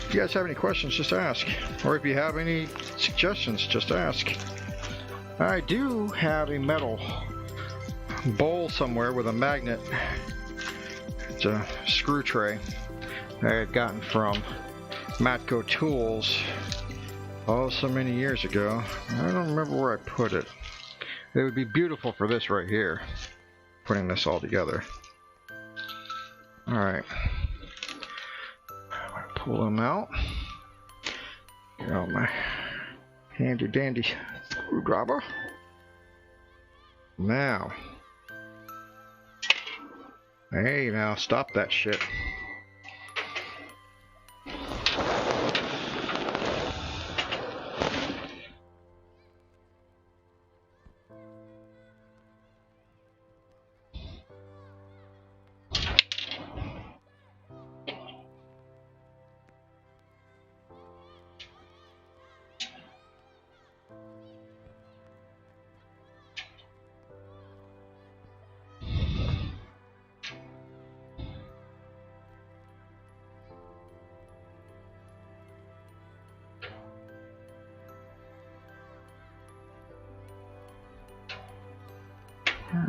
If you guys have any questions, just ask. Or if you have any suggestions, just ask. I do have a metal bowl somewhere with a magnet. It's a screw tray that I had gotten from Matco Tools so many years ago. I don't remember where I put it. It would be beautiful for this right here, putting this all together. Alright. Pull them out. Get out my handy dandy screwdriver. Now. Hey, now stop that shit.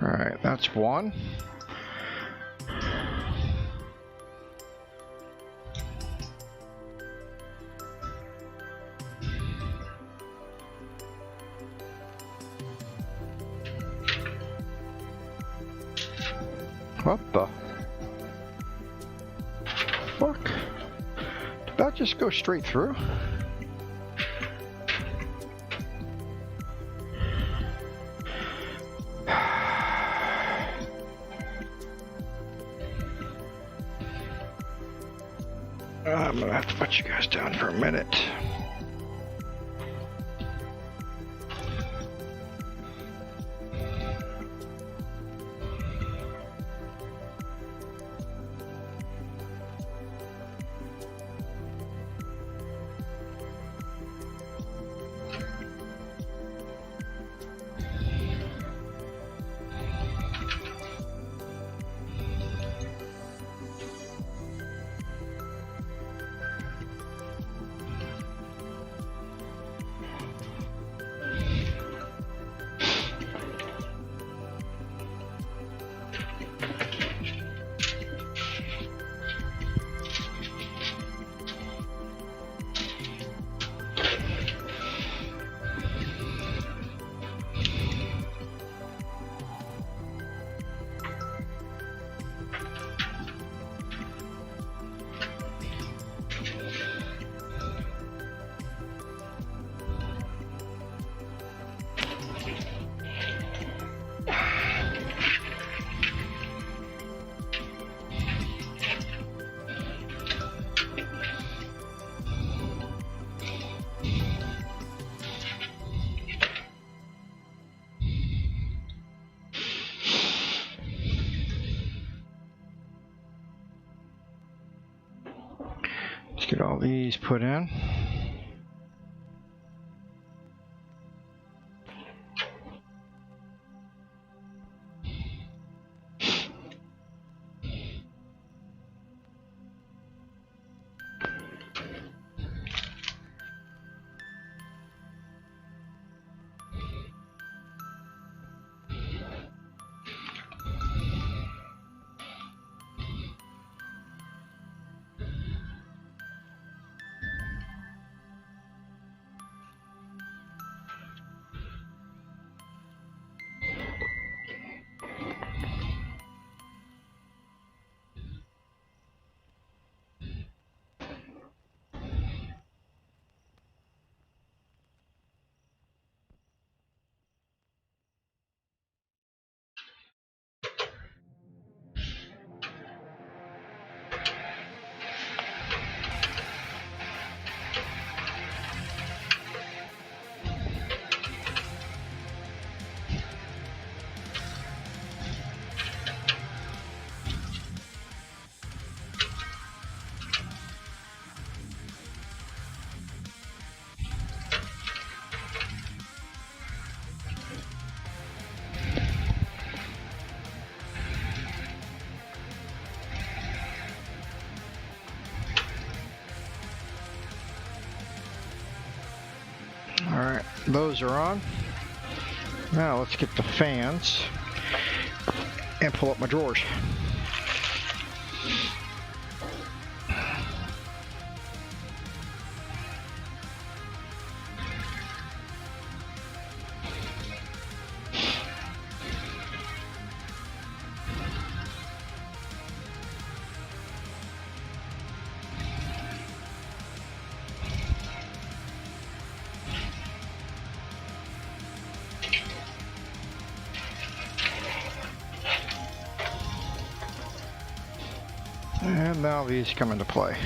Alright, that's one. What the fuck? Did that just go straight through? I'm gonna have to put you guys down for a minute. Let's get all these put in. Alright, those are on. Now let's get the fans and pull up my drawers. And now these come into play.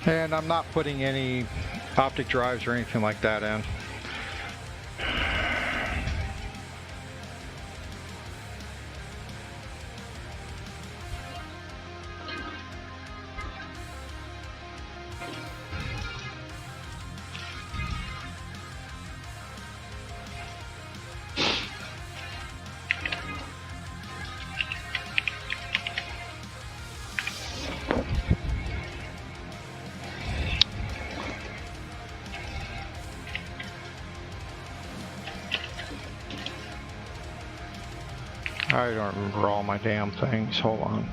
And I'm not putting any optic drives or anything like that in. I don't remember all my damn things. Hold on.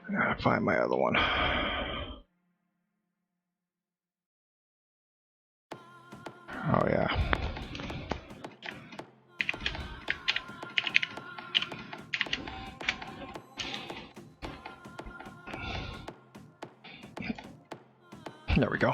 I gotta find my other one. Oh yeah. There we go.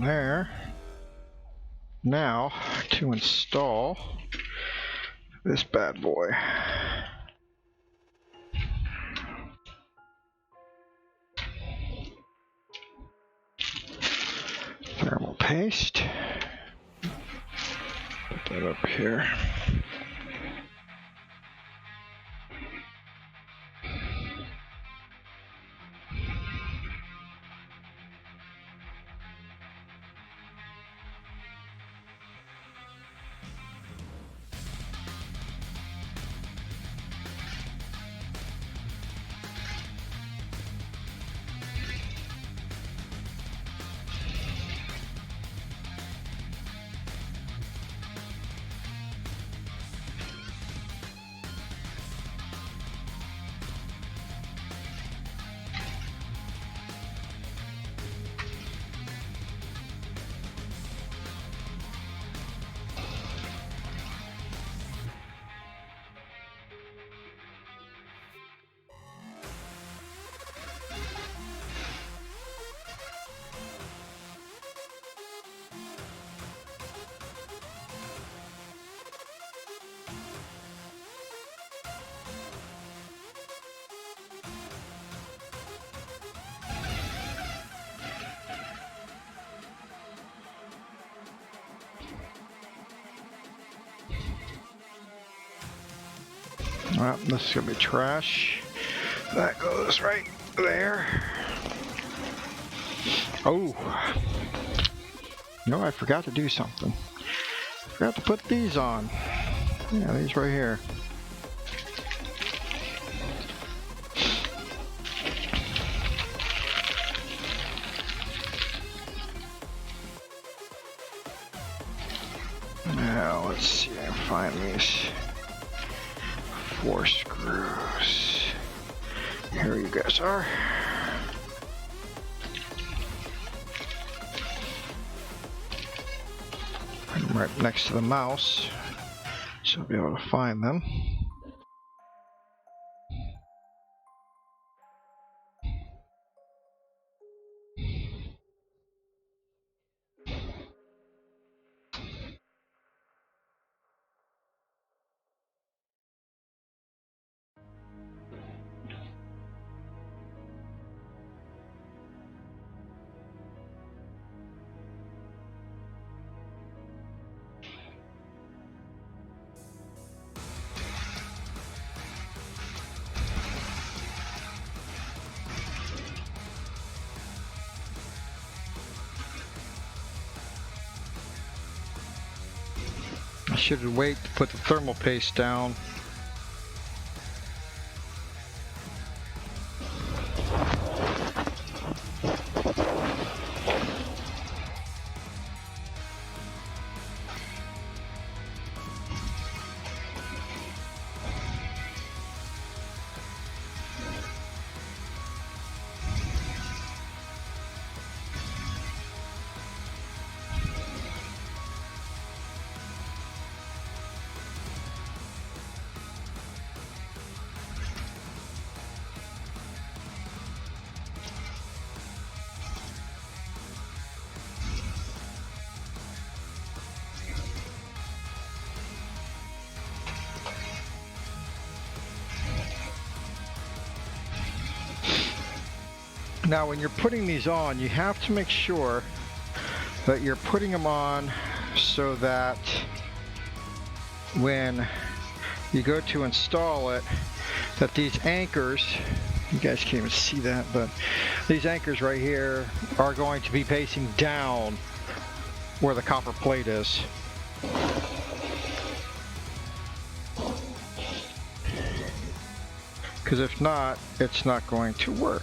there. Now to install this bad boy. Thermal paste. Put that up here. Well, this is gonna be trash. That goes right there. Oh, no, I forgot to do something. Forgot to put these on. Yeah, these right here. Now let's see if I can find these 4 screws. Here you guys are. I'm right next to the mouse, so I'll be able to find them. I should wait to put the thermal paste down. Now when you're putting these on, you have to make sure that you're putting them on so that when you go to install it, that these anchors, you guys can't even see that, but these anchors right here are going to be facing down where the copper plate is. Because if not, it's not going to work.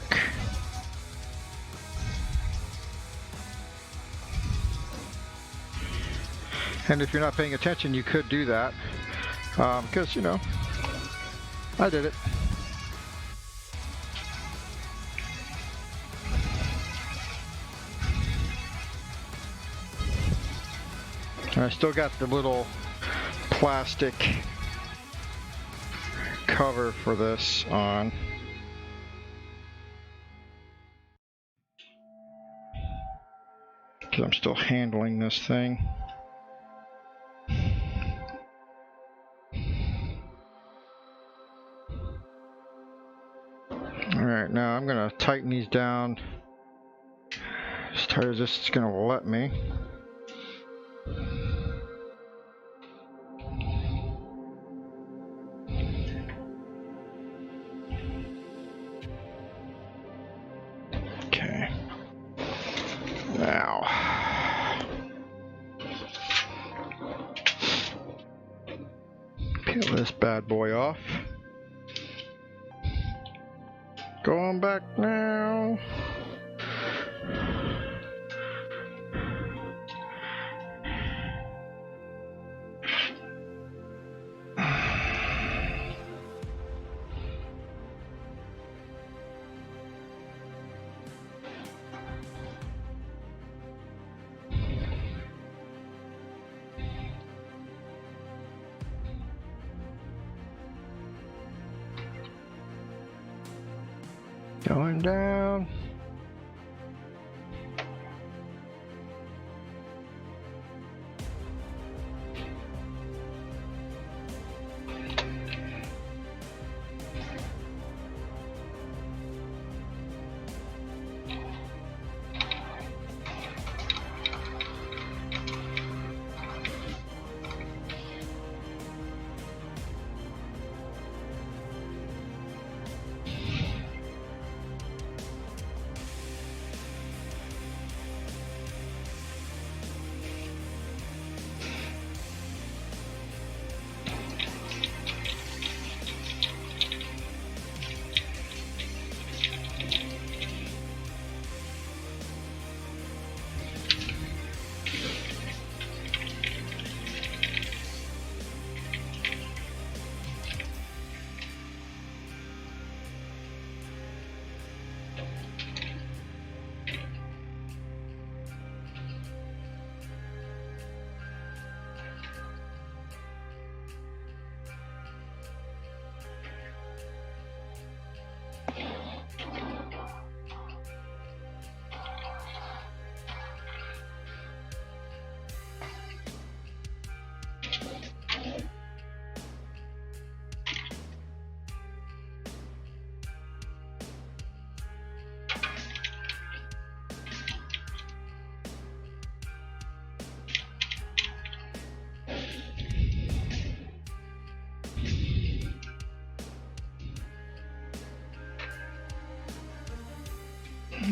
And if you're not paying attention, you could do that. Because, you know, I did it. And I still got the little plastic cover for this on. because I'm still handling this thing. Alright, now I'm going to tighten these down as tight as this is going to let me. Okay. Now, peel this bad boy off. Going back now. Going down.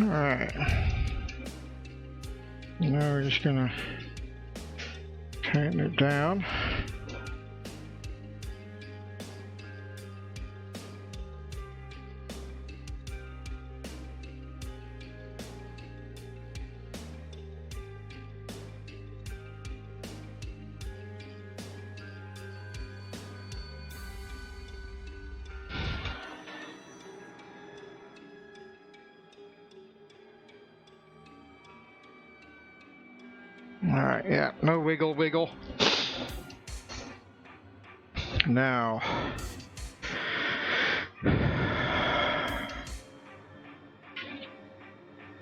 Alright, now we're just gonna tighten it down. Alright, yeah, no wiggle wiggle. Now,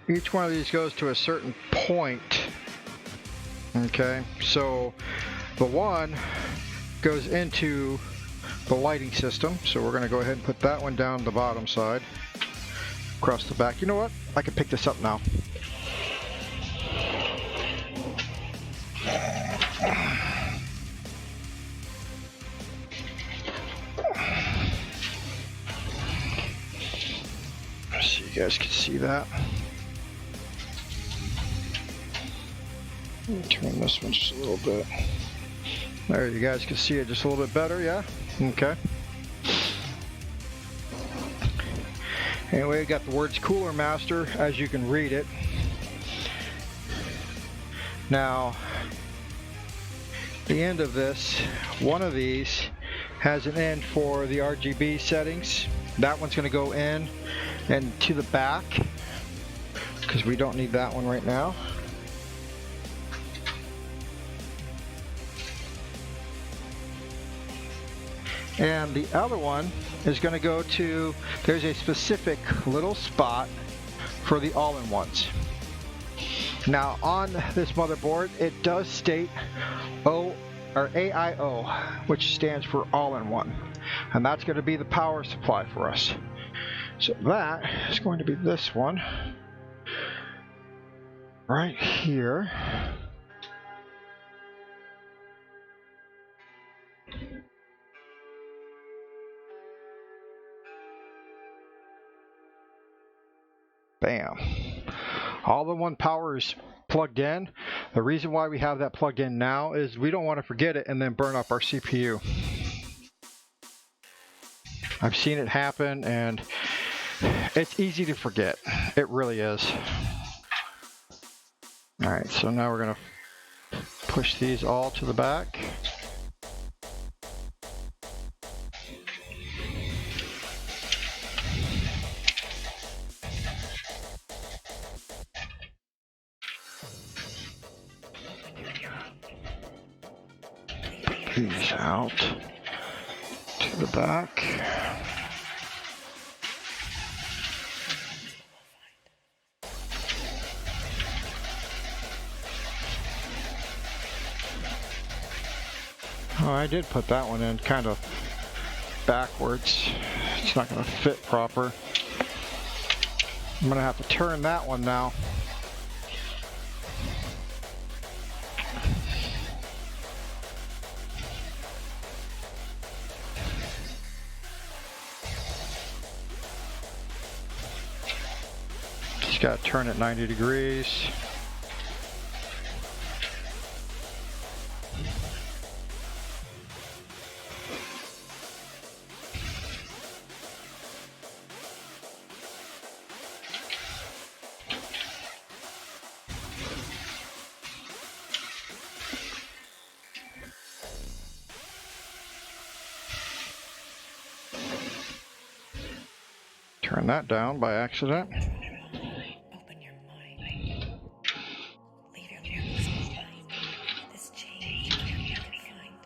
each one of these goes to a certain point. Okay, so the one goes into the lighting system, so we're going to go ahead and put that one down the bottom side, across the back. You know what? I can pick this up now. So you guys can see that. Let me turn this one just a little bit. There, you guys can see it just a little bit better, yeah? Okay. Anyway, we got the words Cooler Master, as you can read it. Now, the end of this, one of these has an end for the RGB settings. That one's going to go in and to the back, because we don't need that one right now. And the other one is going to go to, there's a specific little spot for the all-in-ones. Now on this motherboard, it does state AIO, which stands for all-in-one, and that's going to be the power supply for us. So that is going to be this one right here. Bam. All-in-one power is plugged in. The reason why we have that plugged in now is we don't want to forget it and then burn up our CPU. I've seen it happen, and it's easy to forget. It really is. Alright, so now we're going to push these all to the back. These out to the back. Oh, I did put that one in kind of backwards. It's not going to fit proper. I'm going to have to turn that one now. Just got to turn it 90 degrees. Turn that down by accident. Open your mind. Leave your limits behind. This change can't be defined.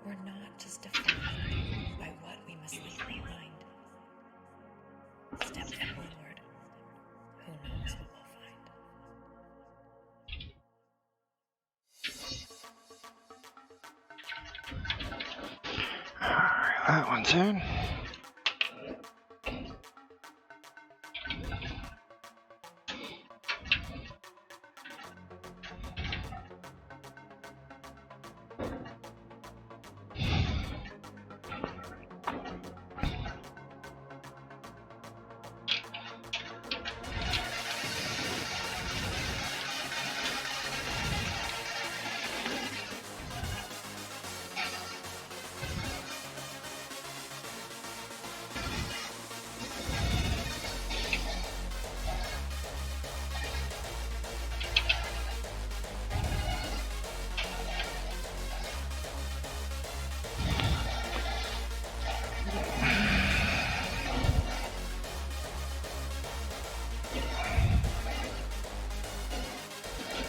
We're not just defined by what we must leave behind. Step forward. Who knows what we'll find. Alright, that one's in.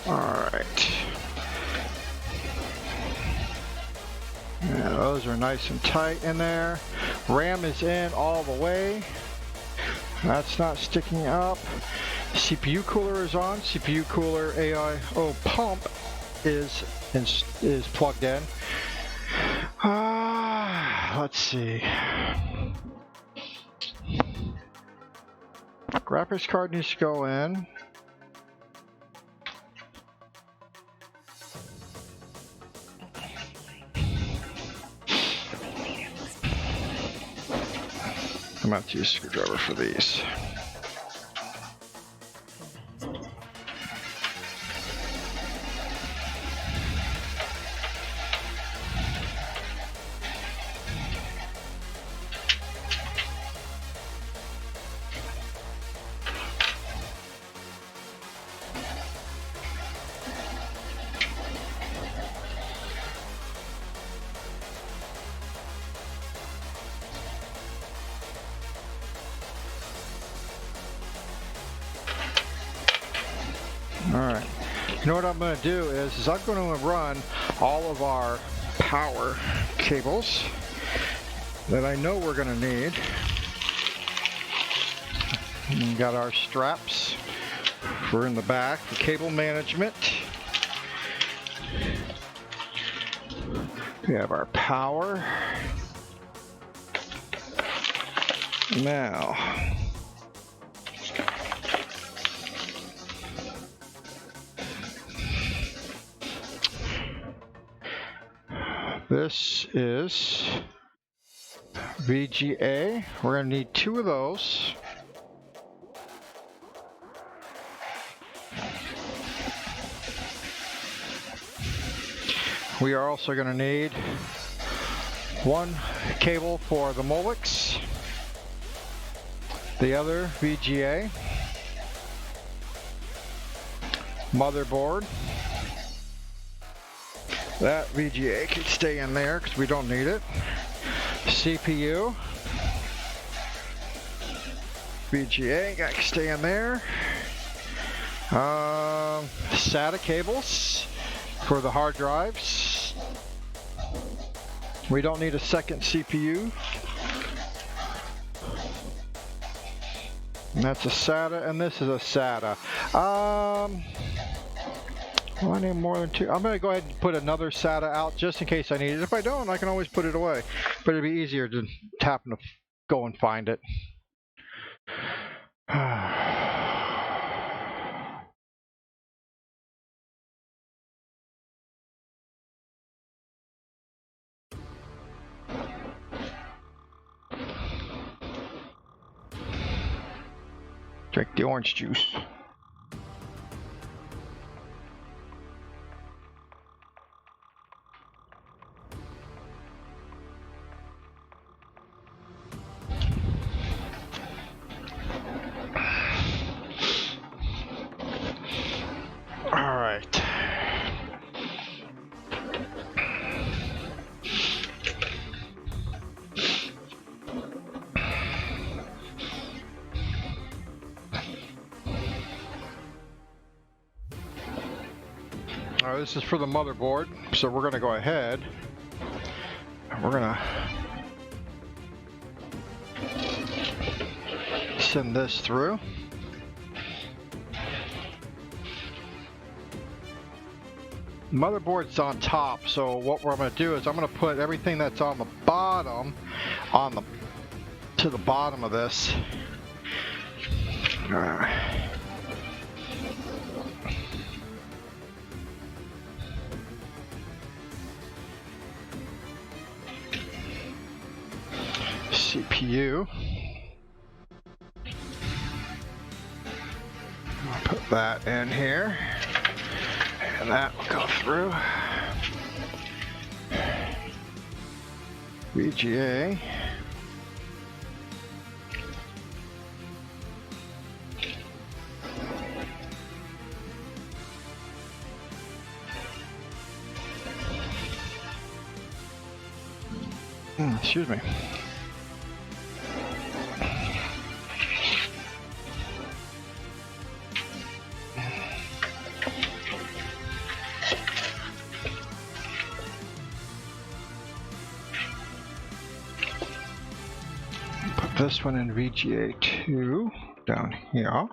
Alright. Yeah, those are nice and tight in there. RAM is in all the way. That's not sticking up. CPU cooler is on. CPU cooler AIO pump is plugged in. Let's see. Graphics card needs to go in. I'm going to have to use a screwdriver for these. Alright, you know what I'm going to do is I'm going to run all of our power cables that I know we're going to need. And we got our straps We're in the back for cable management. We have our power. Now, this is VGA. We're going to need 2 of those. We are also going to need 1 cable for the Molex, the other VGA, motherboard. That VGA can stay in there because we don't need it. CPU, VGA got to stay in there. SATA cables for the hard drives. We don't need a second CPU. And that's a SATA, and this is a SATA. Well, I need more than 2. I'm going to go ahead and put another SATA out just in case I need it. If I don't, I can always put it away. But it'd be easier to happen to go and find it. Drink the orange juice. This is for the motherboard, so we're going to go ahead and we're going to send this through. Motherboard's on top, so what we're going to do is I'm going to put everything that's on the bottom to the bottom of this. CPU. I'll put that in here, and that will go through. VGA. Excuse me. This one in VGA 2 down here.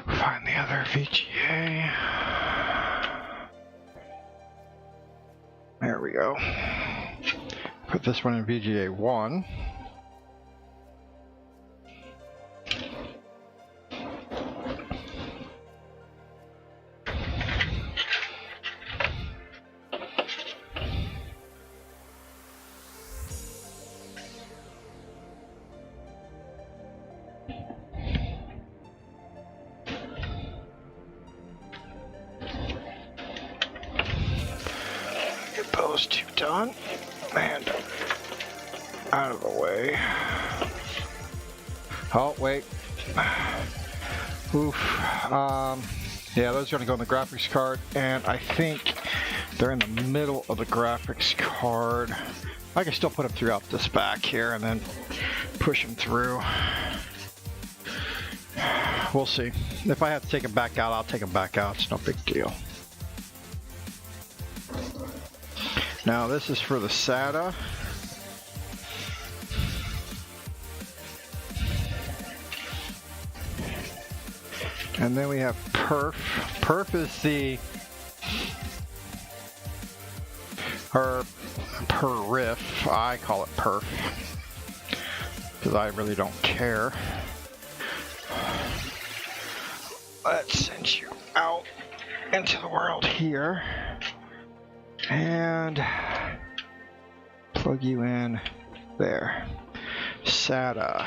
Find the other VGA. There we go. Put this one in VGA 1. Those 2 done, and out of the way. Oh, wait. Oof. Yeah, those are going to go in the graphics card, and I think they're in the middle of the graphics card. I can still put them throughout this back here and then push them through. We'll see. If I have to take them back out, I'll take them back out. It's no big deal. Now this is for the SATA. And then we have perf. Perf is the, or perif, I call it perf, because I really don't care. Let's send you out into the world here, and plug you in there. SATA.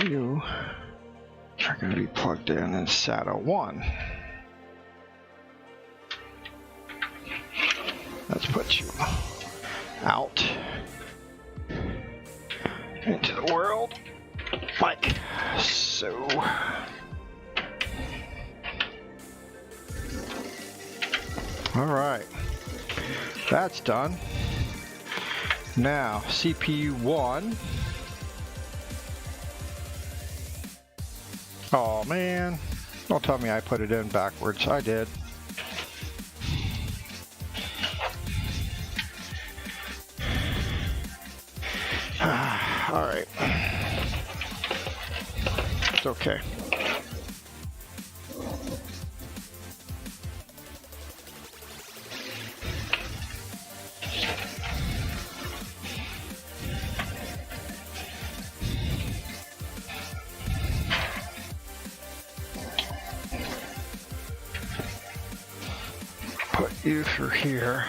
You are going to be plugged in SATA 1. Let's put you out into the world like so. Alright, that's done. Now, CPU 1. Oh man, don't tell me I put it in backwards. I did. Alright. It's okay. Put you through here.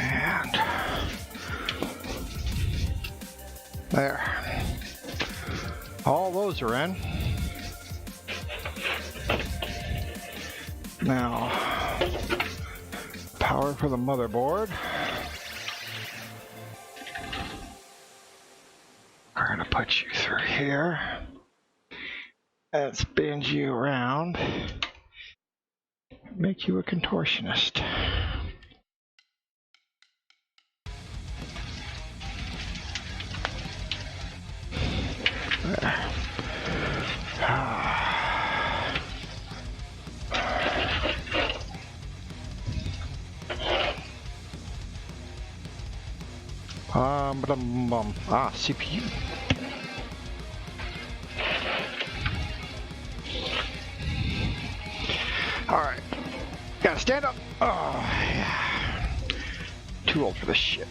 And there. All those are in. Now, power for the motherboard. We're going to put you through here and spin you around, make you a contortionist. There. CPU. Alright. Gotta stand up. Oh, yeah. Too old for this shit.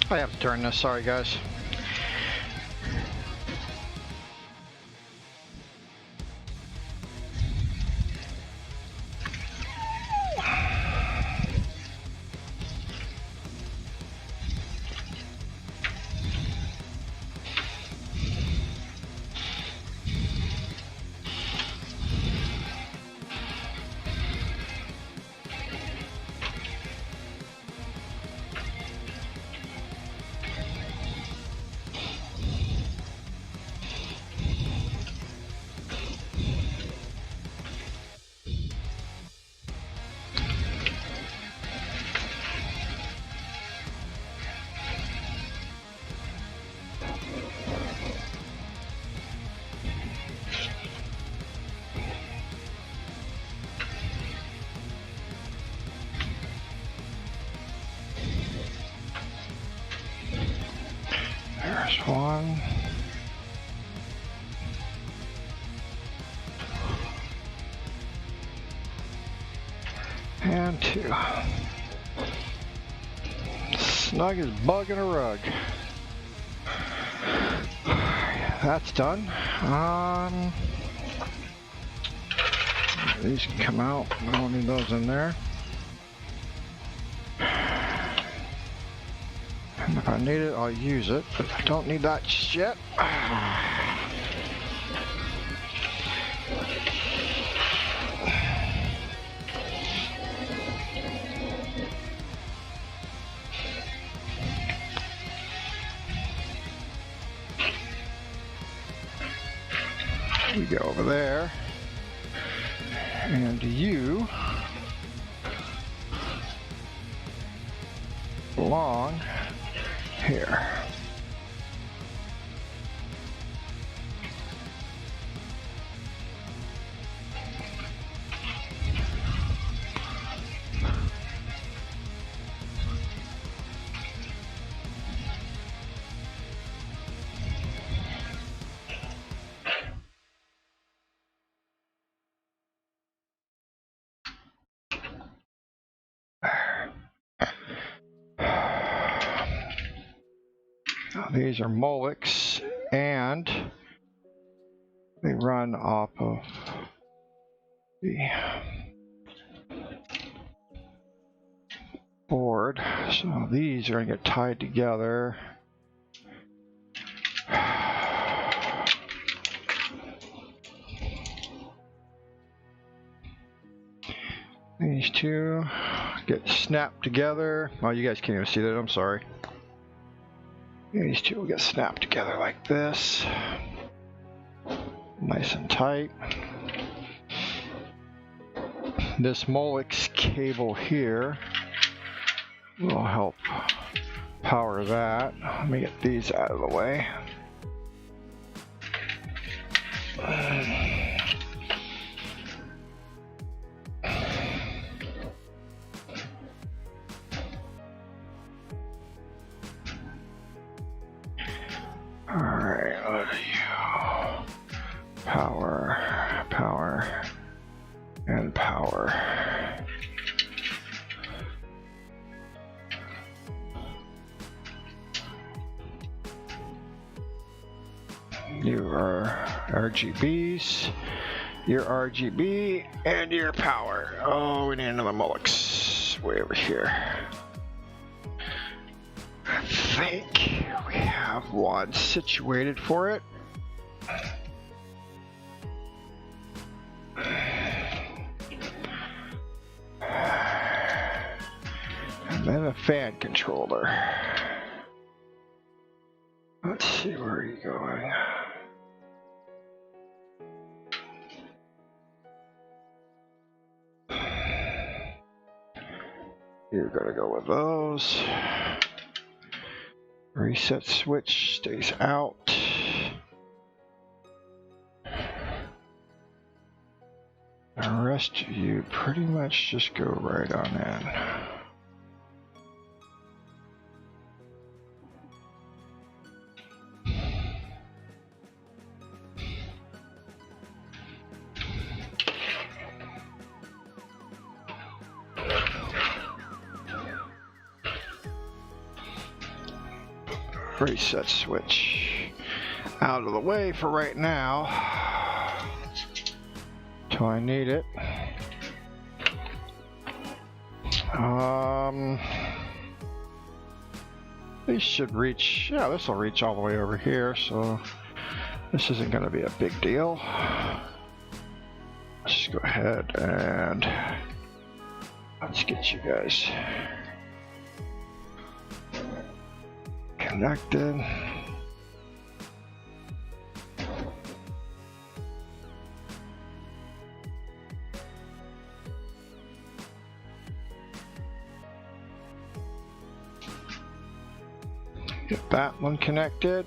I have to turn this, sorry guys. There's one. And two. Snug as bug in a rug. that's done. These can come out. I don't need those in there. And if I need it, I'll use it, but I don't need that just yet. We go over there, and you belong here. These are Molix, and they run off of the board. So these are going to get tied together. These two get snapped together. Oh, you guys can't even see that. I'm sorry. These two will get snapped together like this. Nice and tight. This Molix cable here will help power that. Let me get these out of the way. Alright, what are you? Power, power, and power. You are RGBs, your RGB, and your power. Oh, we need another Molix way over here. I think we have one situated for it. And then a fan controller. Let's see, where are you going? You're gonna go with those. Reset switch stays out. The rest of you pretty much just go right on in. Reset switch out of the way for right now till I need it. These should reach, yeah, this will reach all the way over here, so this isn't going to be a big deal. Let's just go ahead and let's get you guys connected. Get that one connected.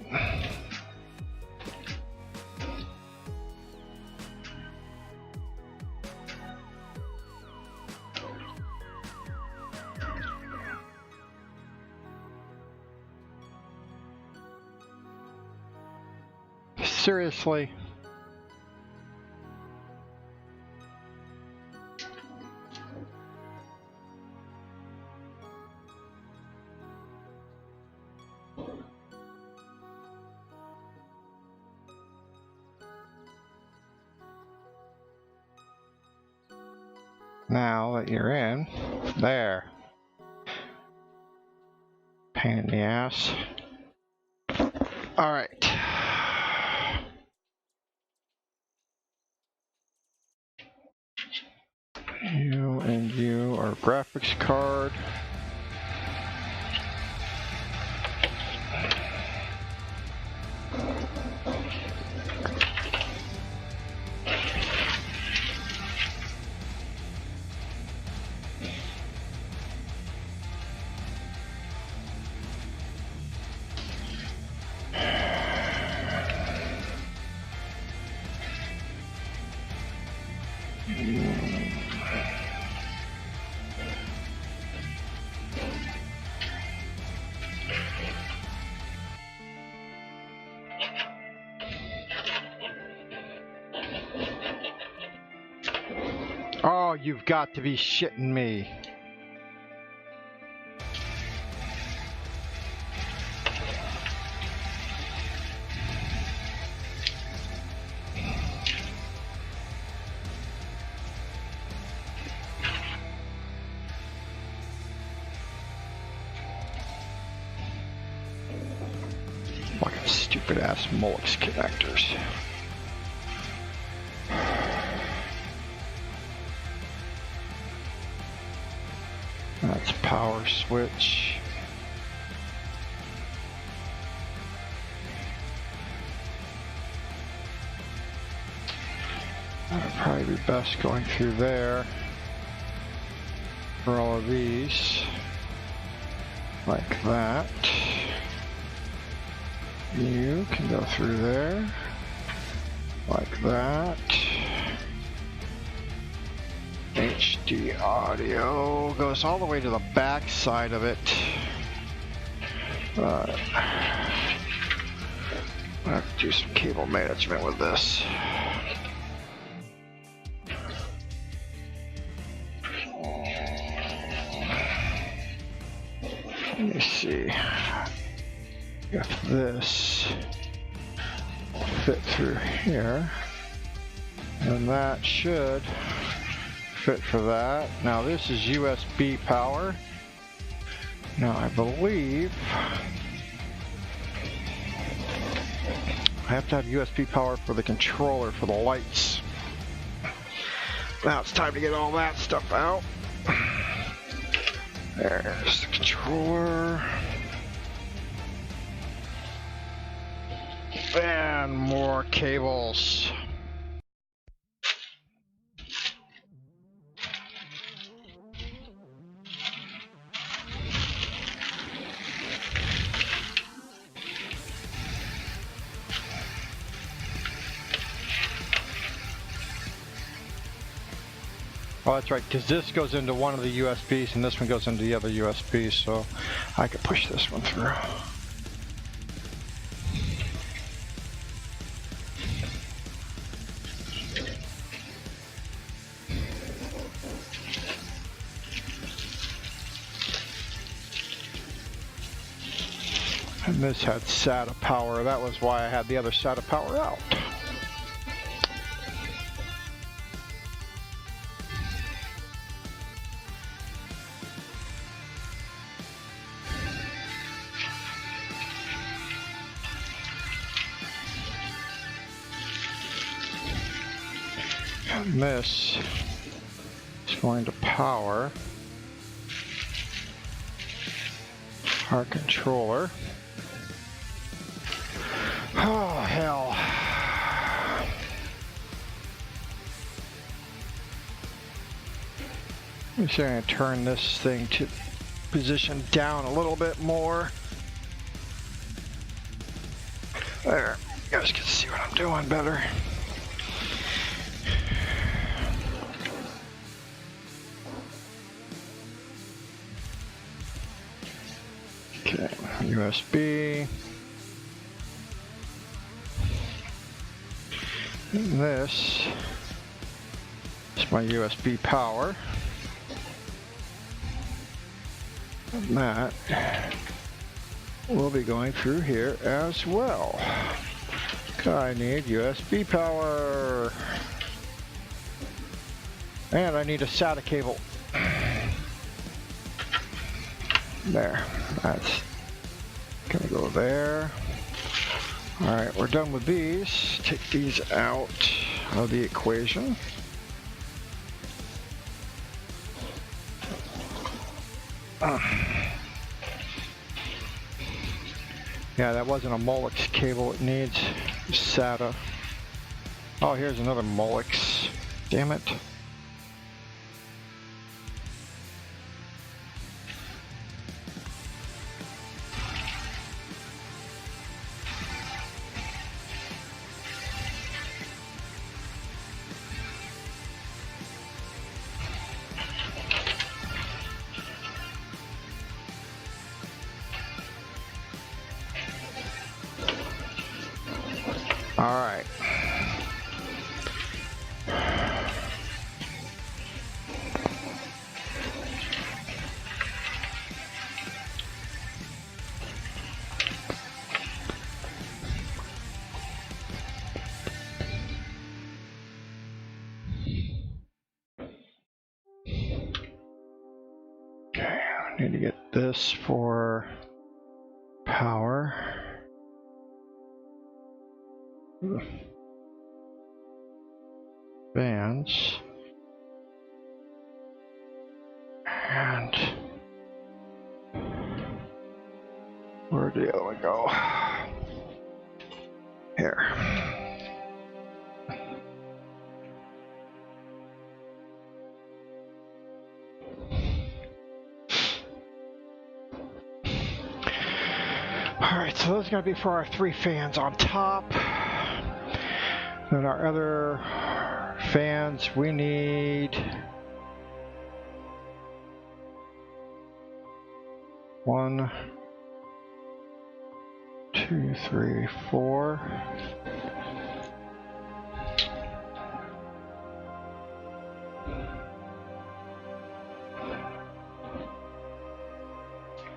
Seriously. Now that you're in, there. Pain in the ass. Alright. You and you are graphics card. Oh, you've got to be shitting me. Fucking stupid ass Molex connectors. That's power switch. That'd probably be best going through there for all of these. Like that. You can go through there. Like that. HD audio goes all the way to the back side of it. I have to do some cable management with this. Let me see if this will fit through here, and that should fit for that. Now this is USB power. Now I believe I have to have USB power for the controller for the lights. Now it's time to get all that stuff out. There's the controller. And more cables. Oh, that's right, because this goes into one of the USBs and this one goes into the other USB, so I could push this one through. And this had SATA power. That was why I had the other SATA power out. And this is going to power our controller. Oh, hell. I'm just going to turn this thing to position down a little bit more. There. You guys can see what I'm doing better. Okay, USB. And this is my USB power. And that will be going through here as well. I need USB power. And I need a SATA cable. There. That's gonna go there. Alright, we're done with these. Take these out of the equation. Yeah, that wasn't a Molex cable. It needs SATA. Oh, here's another Molex. Damn it. All right. Okay, I need to get this for power. Fans. And where'd the other one go? Here. Alright, so those are going to be for our 3 fans on top. Then our other fans, we need 1, 2, 3, 4.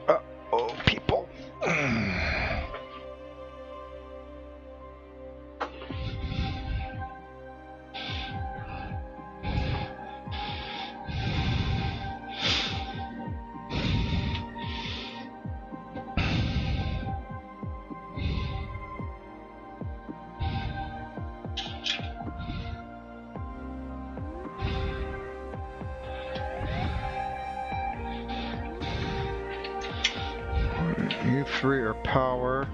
Uh-oh, people. You 3 are power.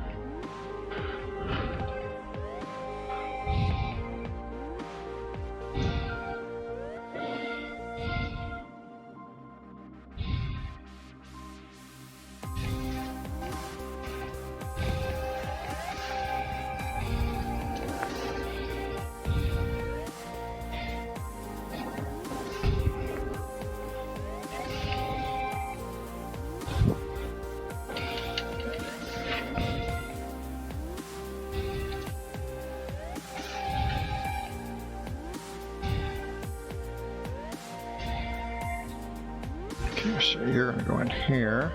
Okay, so you're going to go in here.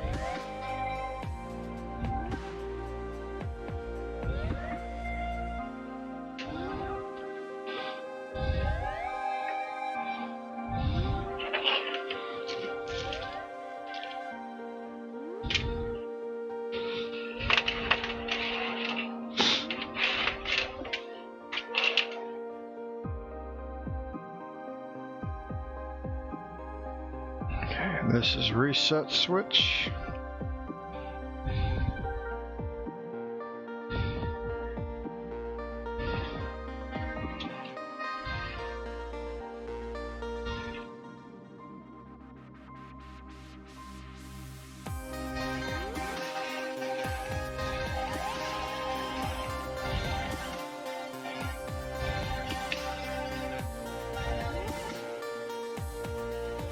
Okay, this is reset switch.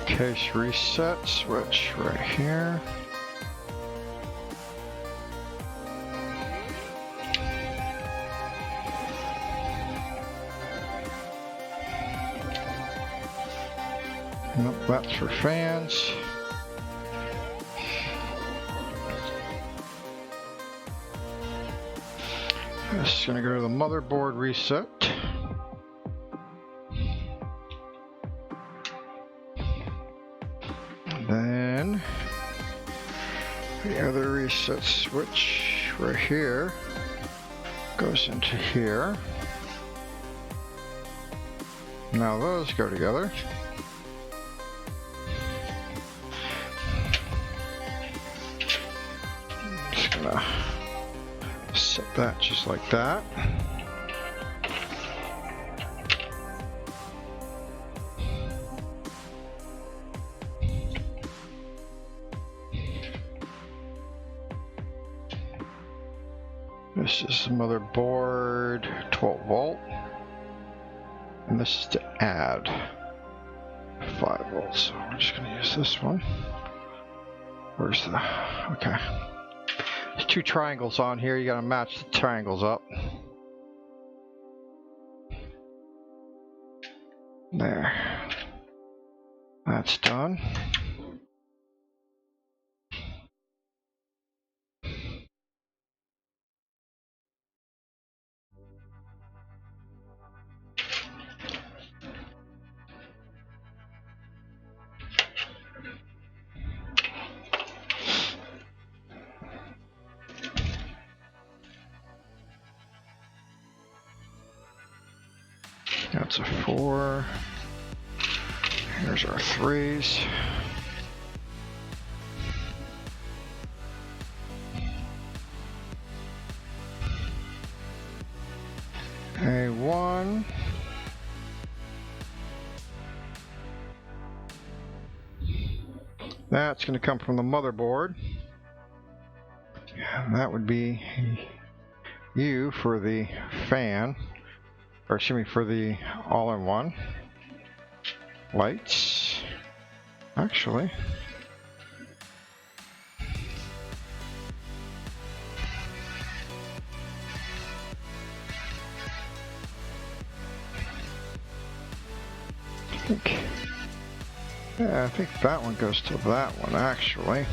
Case reset switch right here. Nope, that's for fans. This is going to go to the motherboard reset. Then the other reset switch right here goes into here. Now those go together. Just gonna set that just like that. This is the motherboard, 12 volt. And this is to add 5 volts. So we're just gonna use this one. Where's the, okay. There's 2 triangles on here, you gotta match the triangles up. There. That's done. That's a 4. Here's our 3s. A 1. That's going to come from the motherboard. And that would be U for the fan. Or excuse me, for the all-in-one lights. Actually, I think that one goes to that one actually.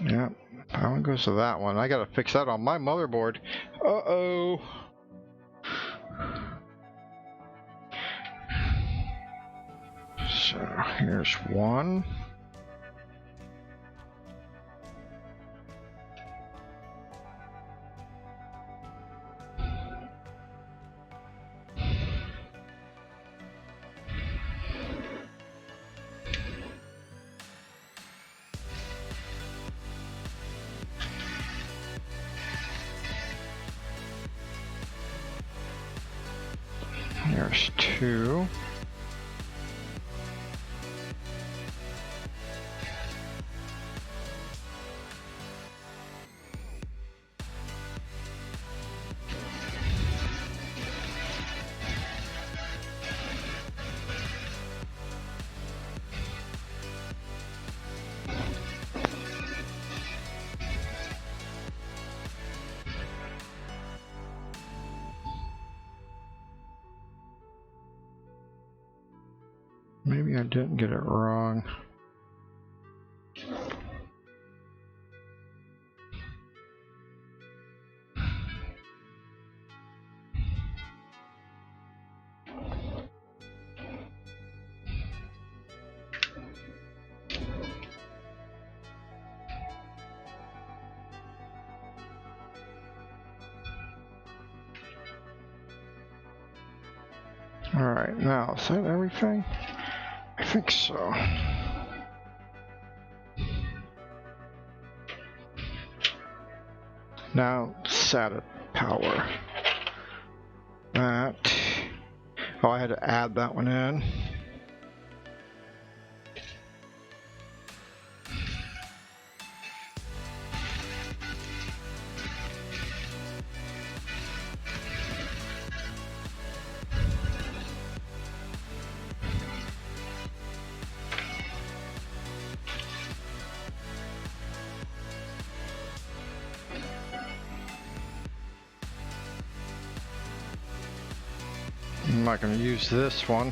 Yeah, that one goes to that one. I gotta fix that on my motherboard. Uh-oh. So here's 1. There's 2. Maybe I didn't get it wrong. Alright, now is that everything? I think so. Now SATA power. That. Oh, I had to add that one in. I'm not going to use this one.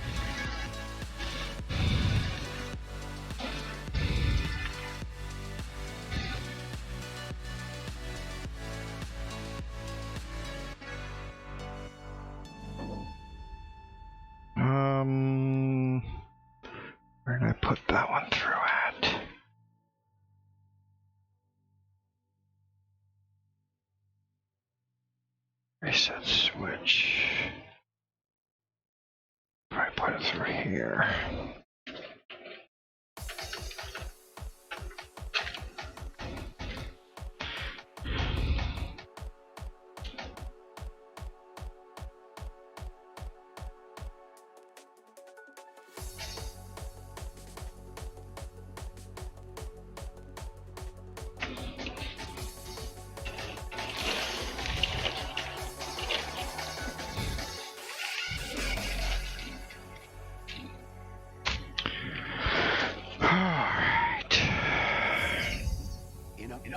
here.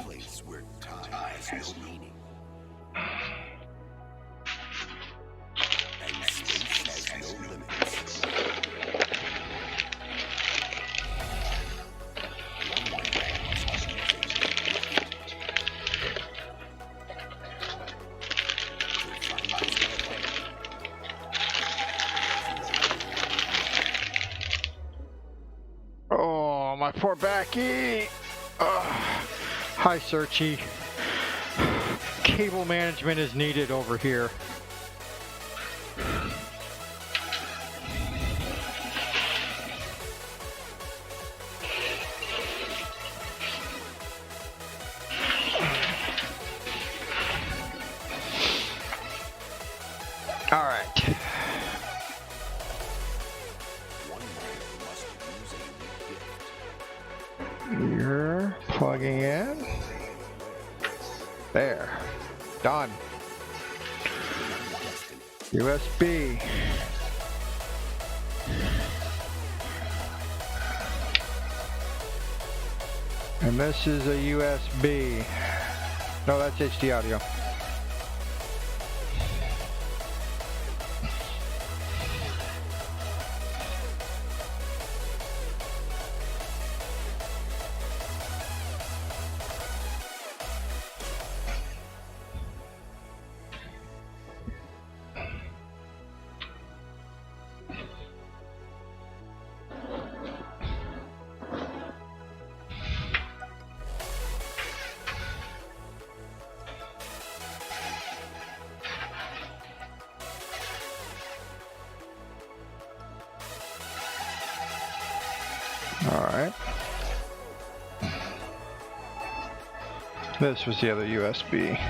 Place where time has no meaning and space has no limits. Oh, my poor backy. Hi, Searchy. Cable management is needed over here. All right. You're plugging in. There. Done. USB. And this is a USB. No, that's HD audio. All right. This was the other USB.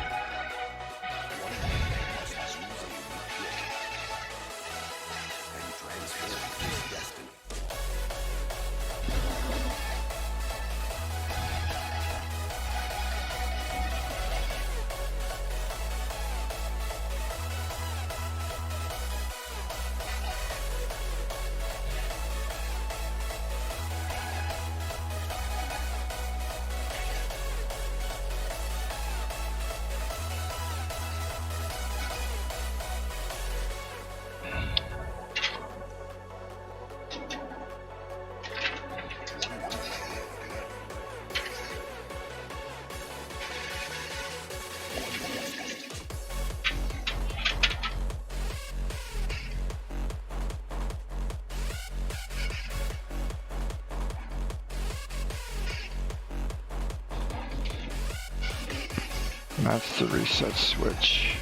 That's the reset switch.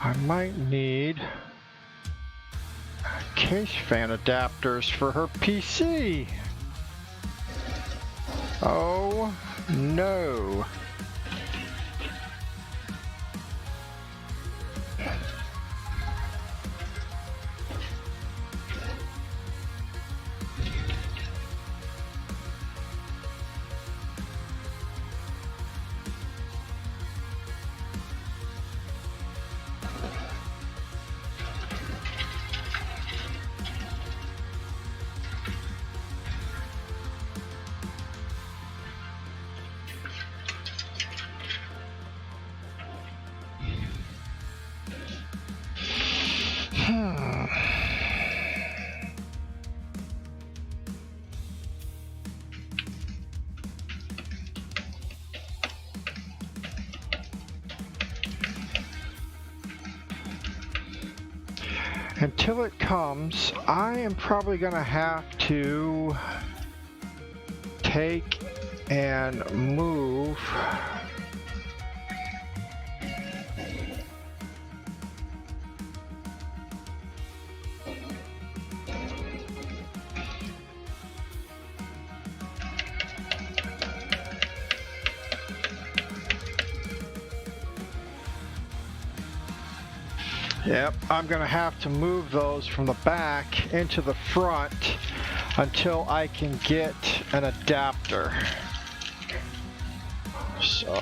I might need case fan adapters for her PC. Oh no. Until it comes, I am probably gonna have to take and move Yep, I'm gonna have to move those from the back into the front until I can get an adapter. So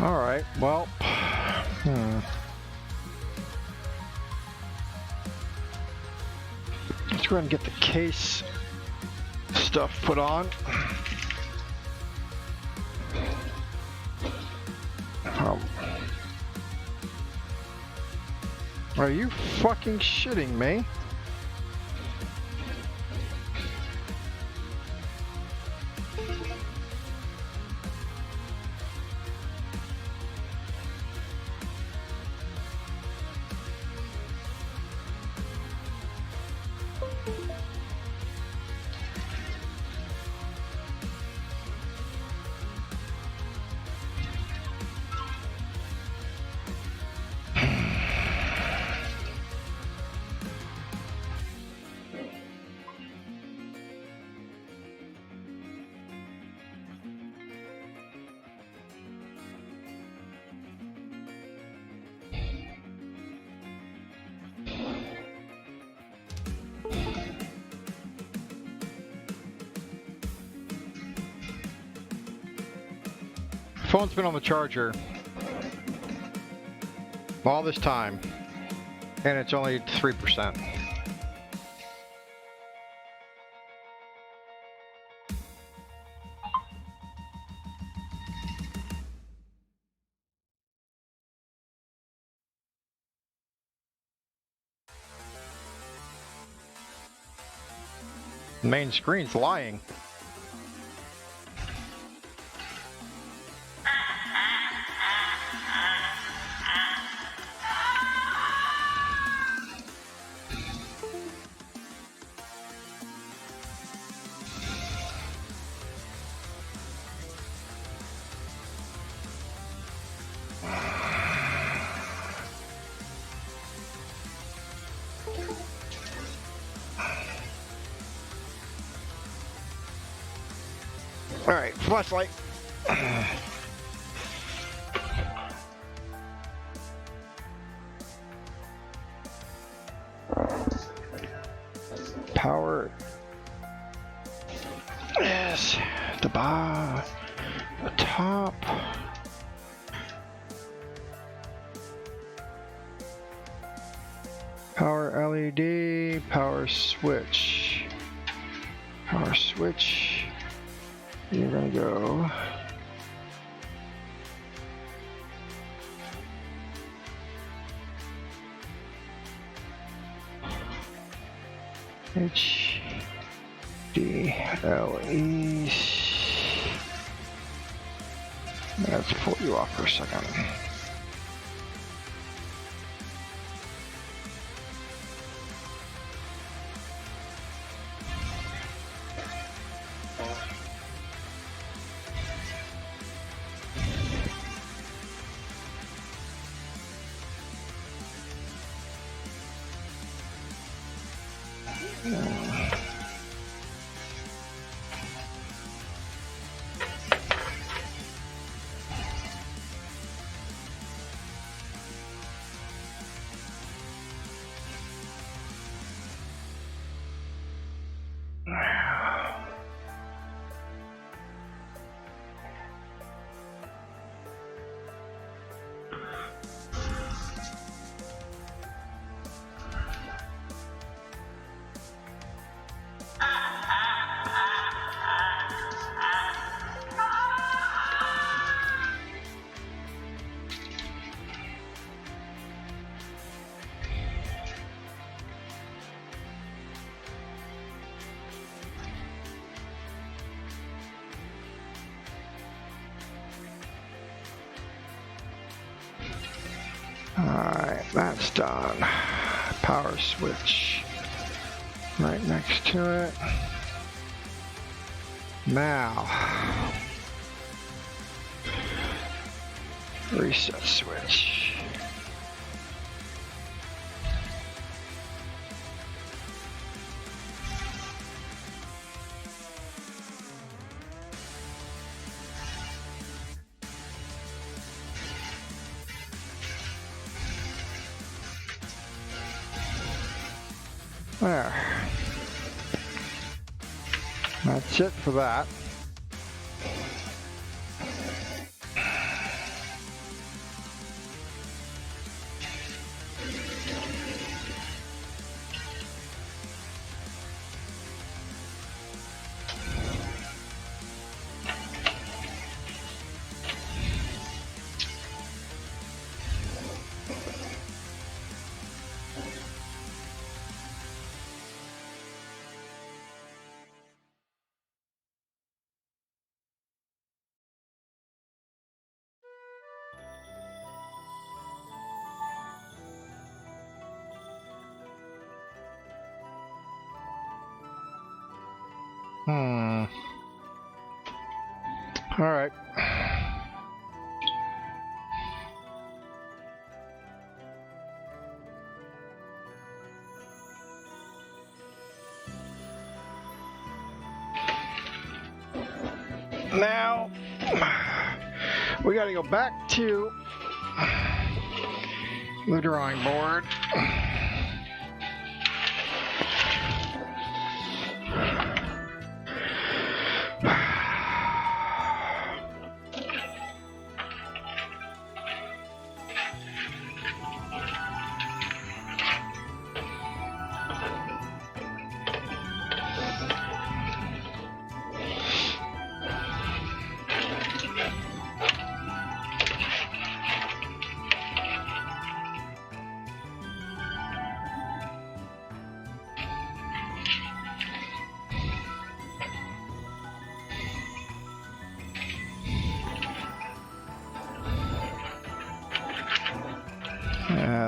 all right, well, let's go ahead and get the case stuff put on. Are you fucking shitting me? Phone's been on the charger all this time, and it's only 3%. The main screen's lying. All right, flashlight. Power is the top. Power LED, power switch. Power switch. You're gonna go H DLEs. Let's pull you off for a second. Alright, that's done. Power switch right next to it. Now, reset switch. There. That's it for that. All right. Now we got to go back to the drawing board.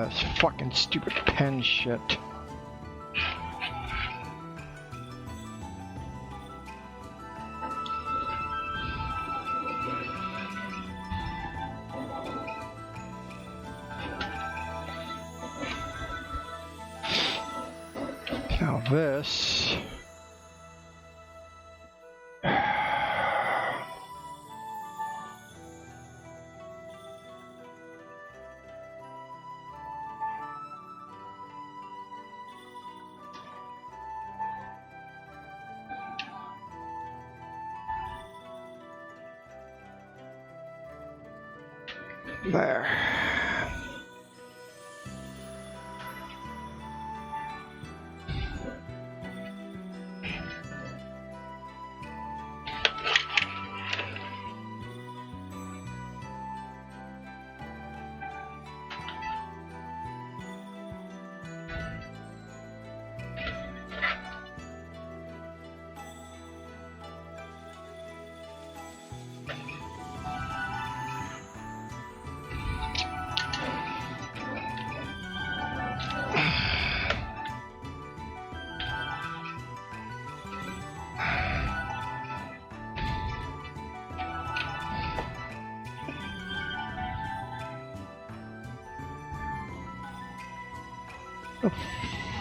This fucking stupid pen shit. Now this. There.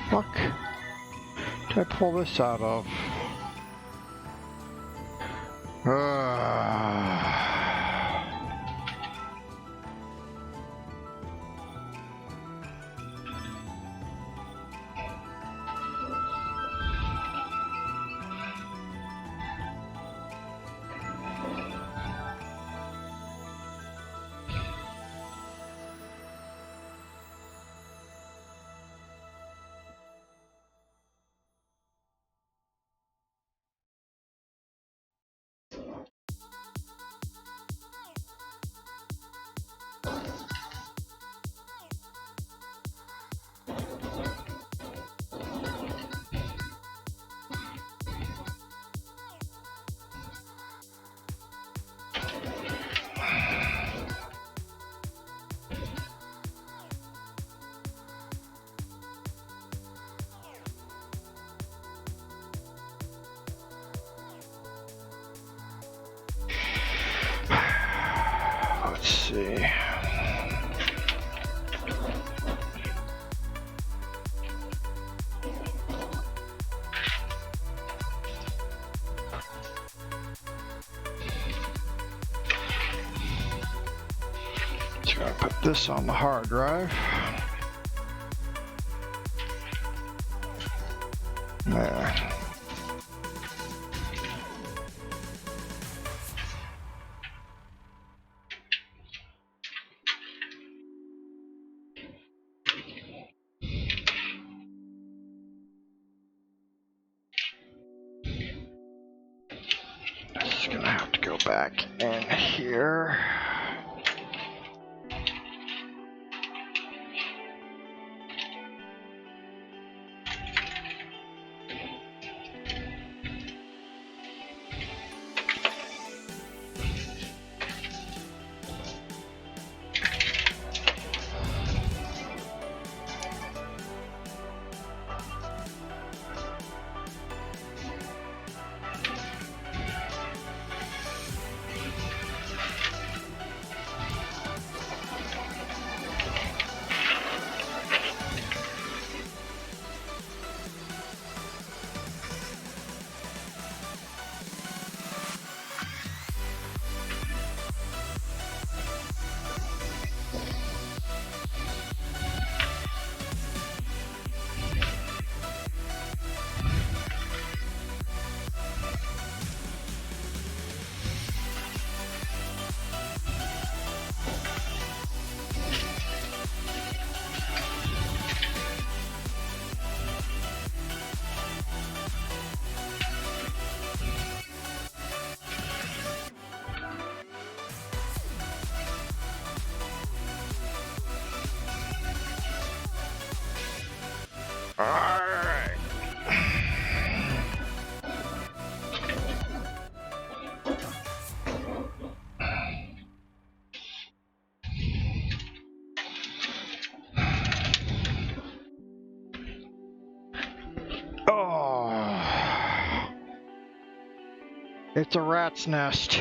Fuck. Did I pull this out of? Let's see. Just gonna put this on the hard drive. There. Just gonna have to go back in here. Alright. Oh. It's a rat's nest.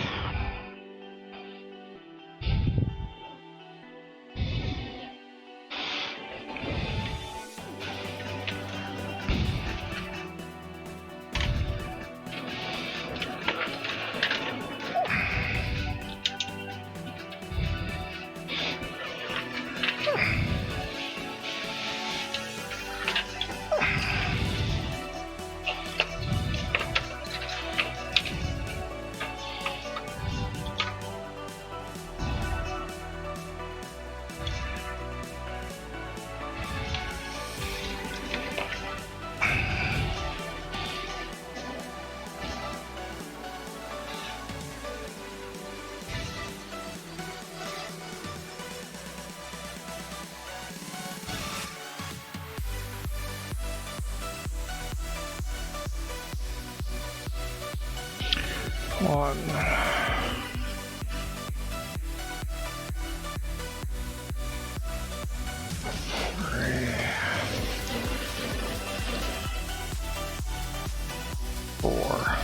One. Three. 4.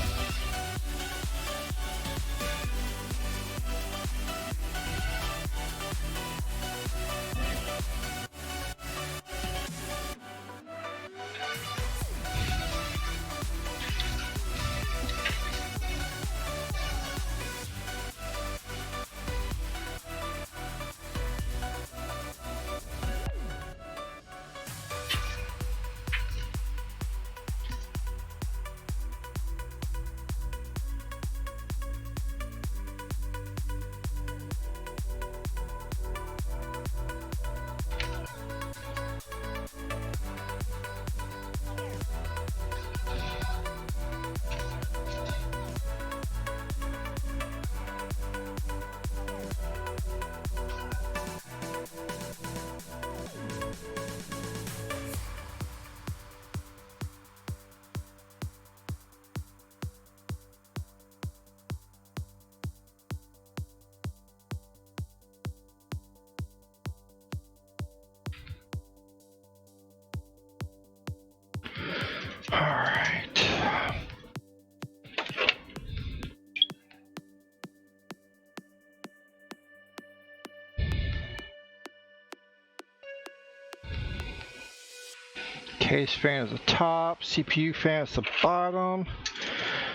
Case fan is the top, CPU fan is the bottom.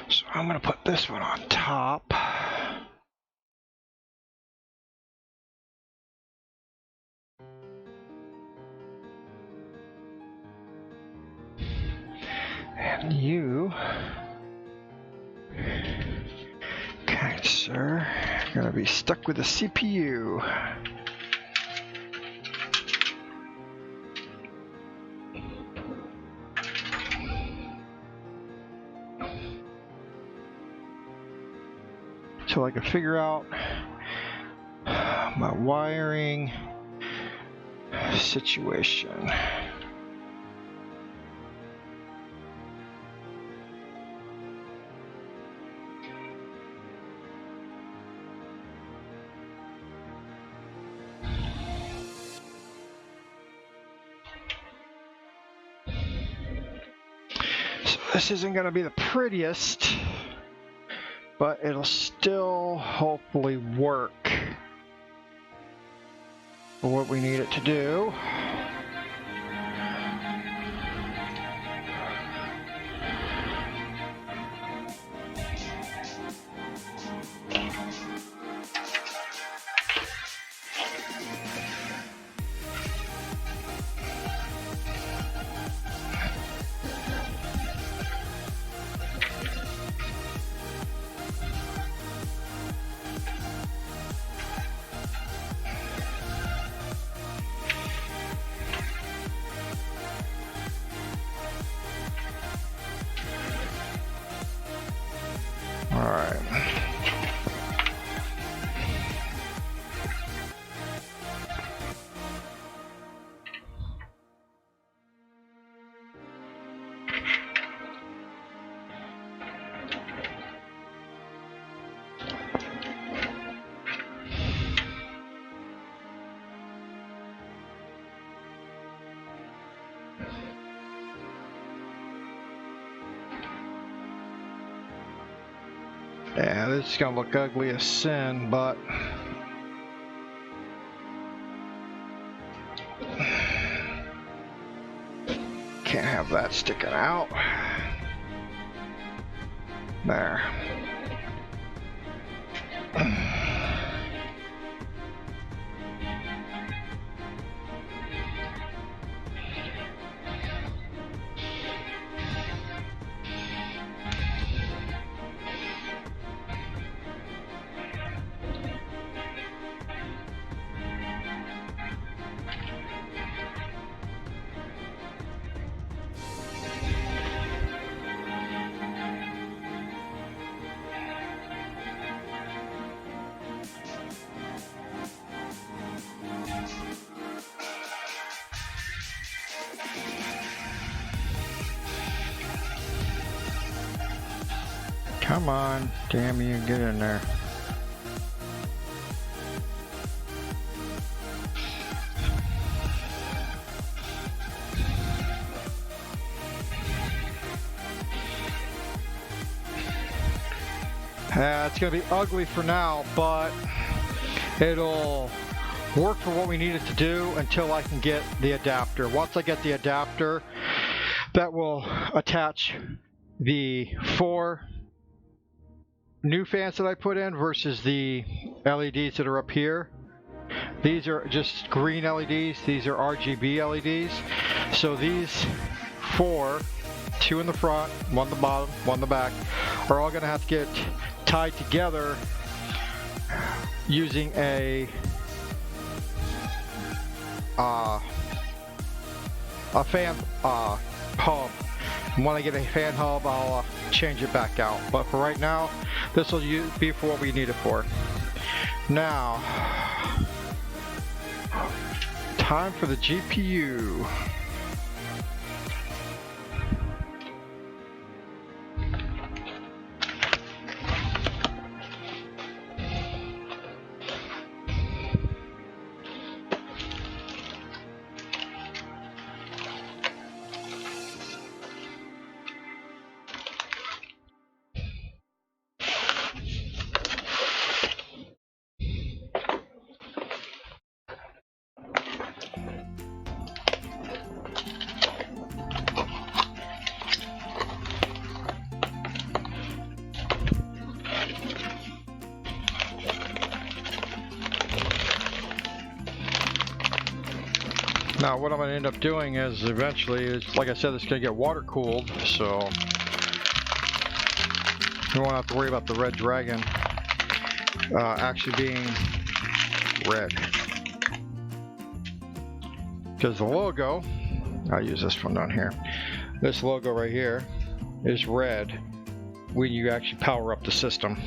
So I'm going to put this one on top. And you, kind sir, are going to be stuck with the CPU. So I can figure out my wiring situation. So this isn't going to be the prettiest, but it'll still hopefully work for what we need it to do. Alright. Yeah, this is gonna look ugly as sin, but can't have that sticking out. There. Come on, damn you, get in there. It's gonna be ugly for now, but it'll work for what we need it to do until I can get the adapter. Once I get the adapter, that will attach the 4 new fans that I put in versus the LEDs that are up here. These are just green LEDs, these are RGB LEDs. So these 4, 2 in the front, 1 in the bottom, 1 in the back, are all gonna have to get tied together using a fan hub. And when I get a fan hub, I'll change it back out. But for right now, this will be for what we need it for. Now, time for the GPU. Now what I'm going to end up doing is eventually, it's, like I said, it's going to get water cooled, so we won't have to worry about the red dragon actually being red. Because the logo, I'll use this one down here, this logo right here is red when you actually power up the system.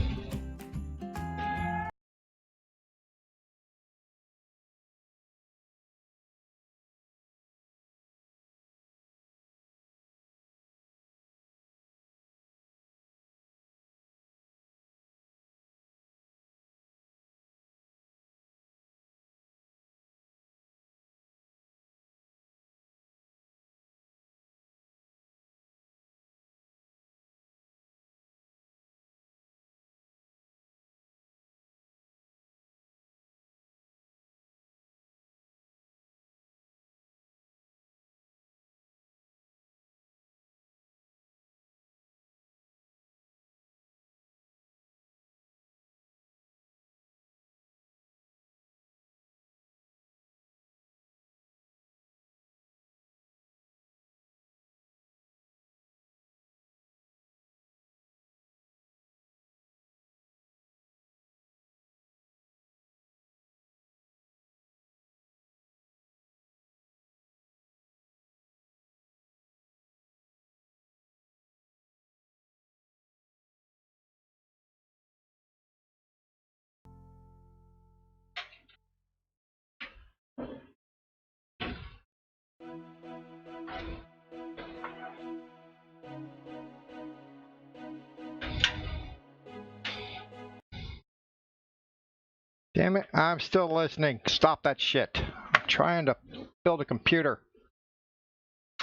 Damn it, I'm still listening. Stop that shit. I'm trying to build a computer.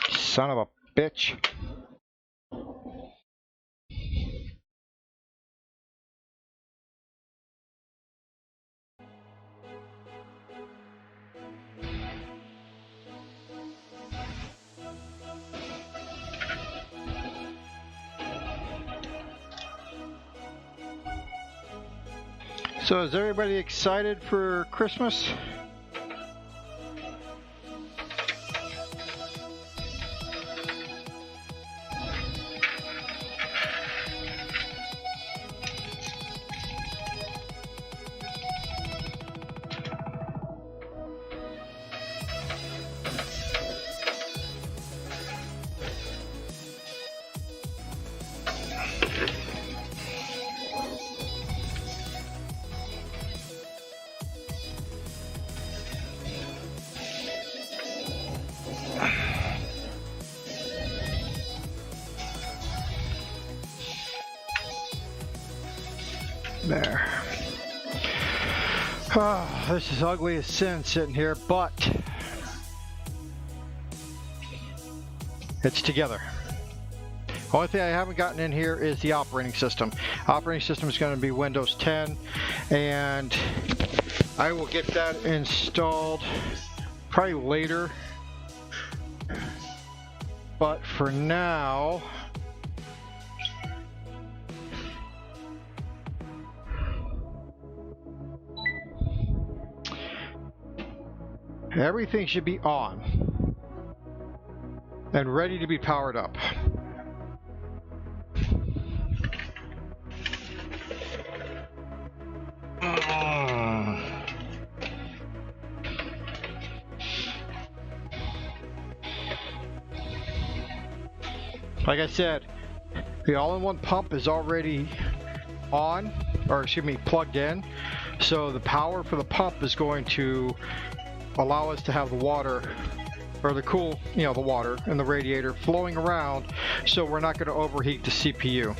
Son of a bitch. So is everybody excited for Christmas? There. Oh, this is ugly as sin sitting here, but it's together. Only thing I haven't gotten in here is the operating system. Operating system is going to be Windows 10, and I will get that installed probably later. But for now, everything should be on and ready to be powered up. Like I said, the all-in-one pump is already on, or excuse me, plugged in. So the power for the pump is going to allow us to have the water, or the cool, the water and the radiator flowing around, so we're not going to overheat the CPU.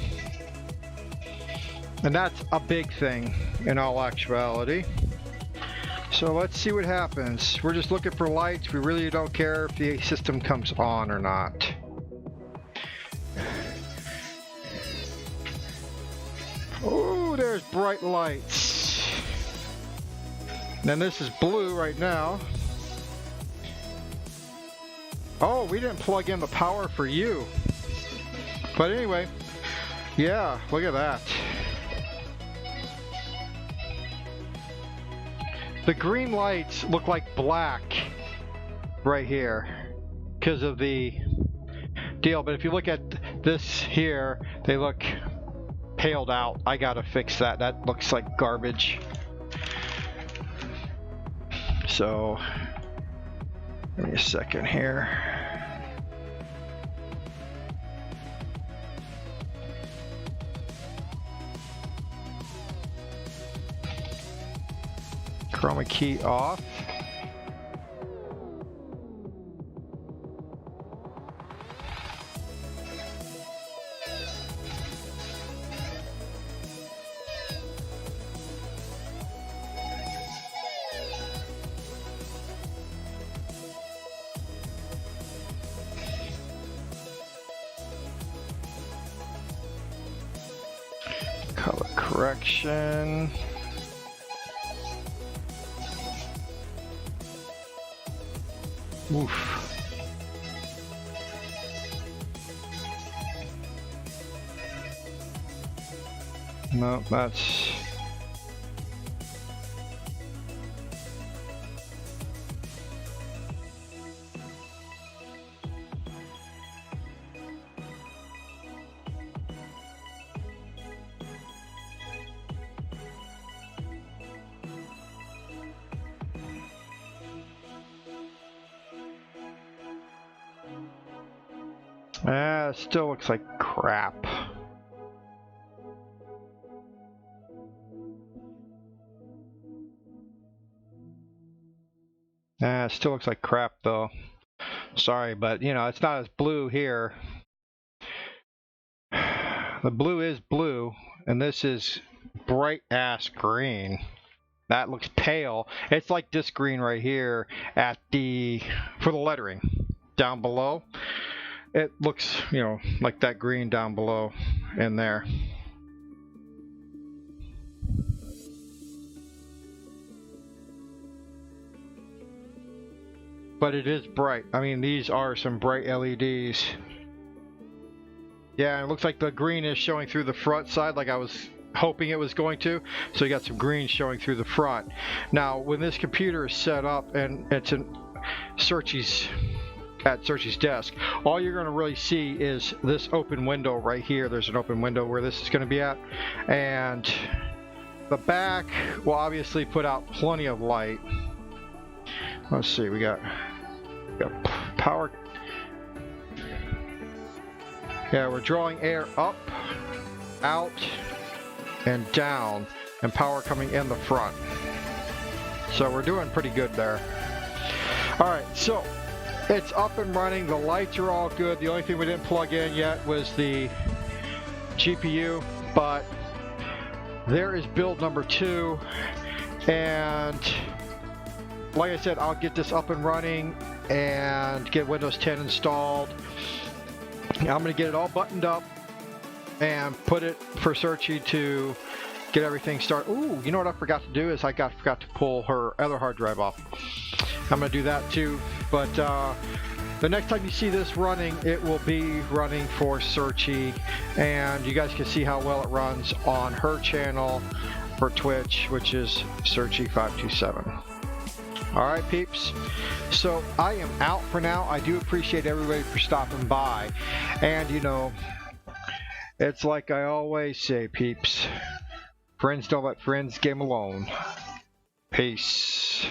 And that's a big thing in all actuality. So let's see what happens. We're just looking for lights. We really don't care if the system comes on or not. Oh, there's bright lights. And this is blue right now. Oh, we didn't plug in the power for you. But anyway, yeah, look at that. The green lights look like black right here because of the deal. But if you look at this here, they look paled out. I gotta fix that. That looks like garbage. So give me a second here. Chroma key off. Color correction. Oof. No, that's... it still looks like crap. It still looks like crap though. Sorry, but you know, it's not as blue here. The blue is blue, and this is bright ass green. That looks pale. It's like this green right here at the, for the lettering down below. It looks, you know, like that green down below in there. But it is bright. I mean, these are some bright LEDs. Yeah, it looks like the green is showing through the front side like I was hoping it was going to. So you got some green showing through the front. Now, when this computer is set up and it's in Searchy's desk, all you're going to really see is this open window right here. There's an open window where this is going to be at. And the back will obviously put out plenty of light. Let's see, we got power. Yeah, we're drawing air up, out, and down, and power coming in the front. So we're doing pretty good there. All right, so it's up and running. The lights are all good. The only thing we didn't plug in yet was the GPU, but there is build number 2. And like I said, I'll get this up and running and get Windows 10 installed. I'm going to get it all buttoned up and put it for Searchy to get everything started. Ooh, you know what I forgot to do is I forgot to pull her other hard drive off. I'm going to do that too. But the next time you see this running, it will be running for Searchy, and you guys can see how well it runs on her channel for Twitch, which is Searchy527. All right, peeps. So I am out for now. I do appreciate everybody for stopping by. And, you know, it's like I always say, peeps. Friends don't let friends game alone. Peace.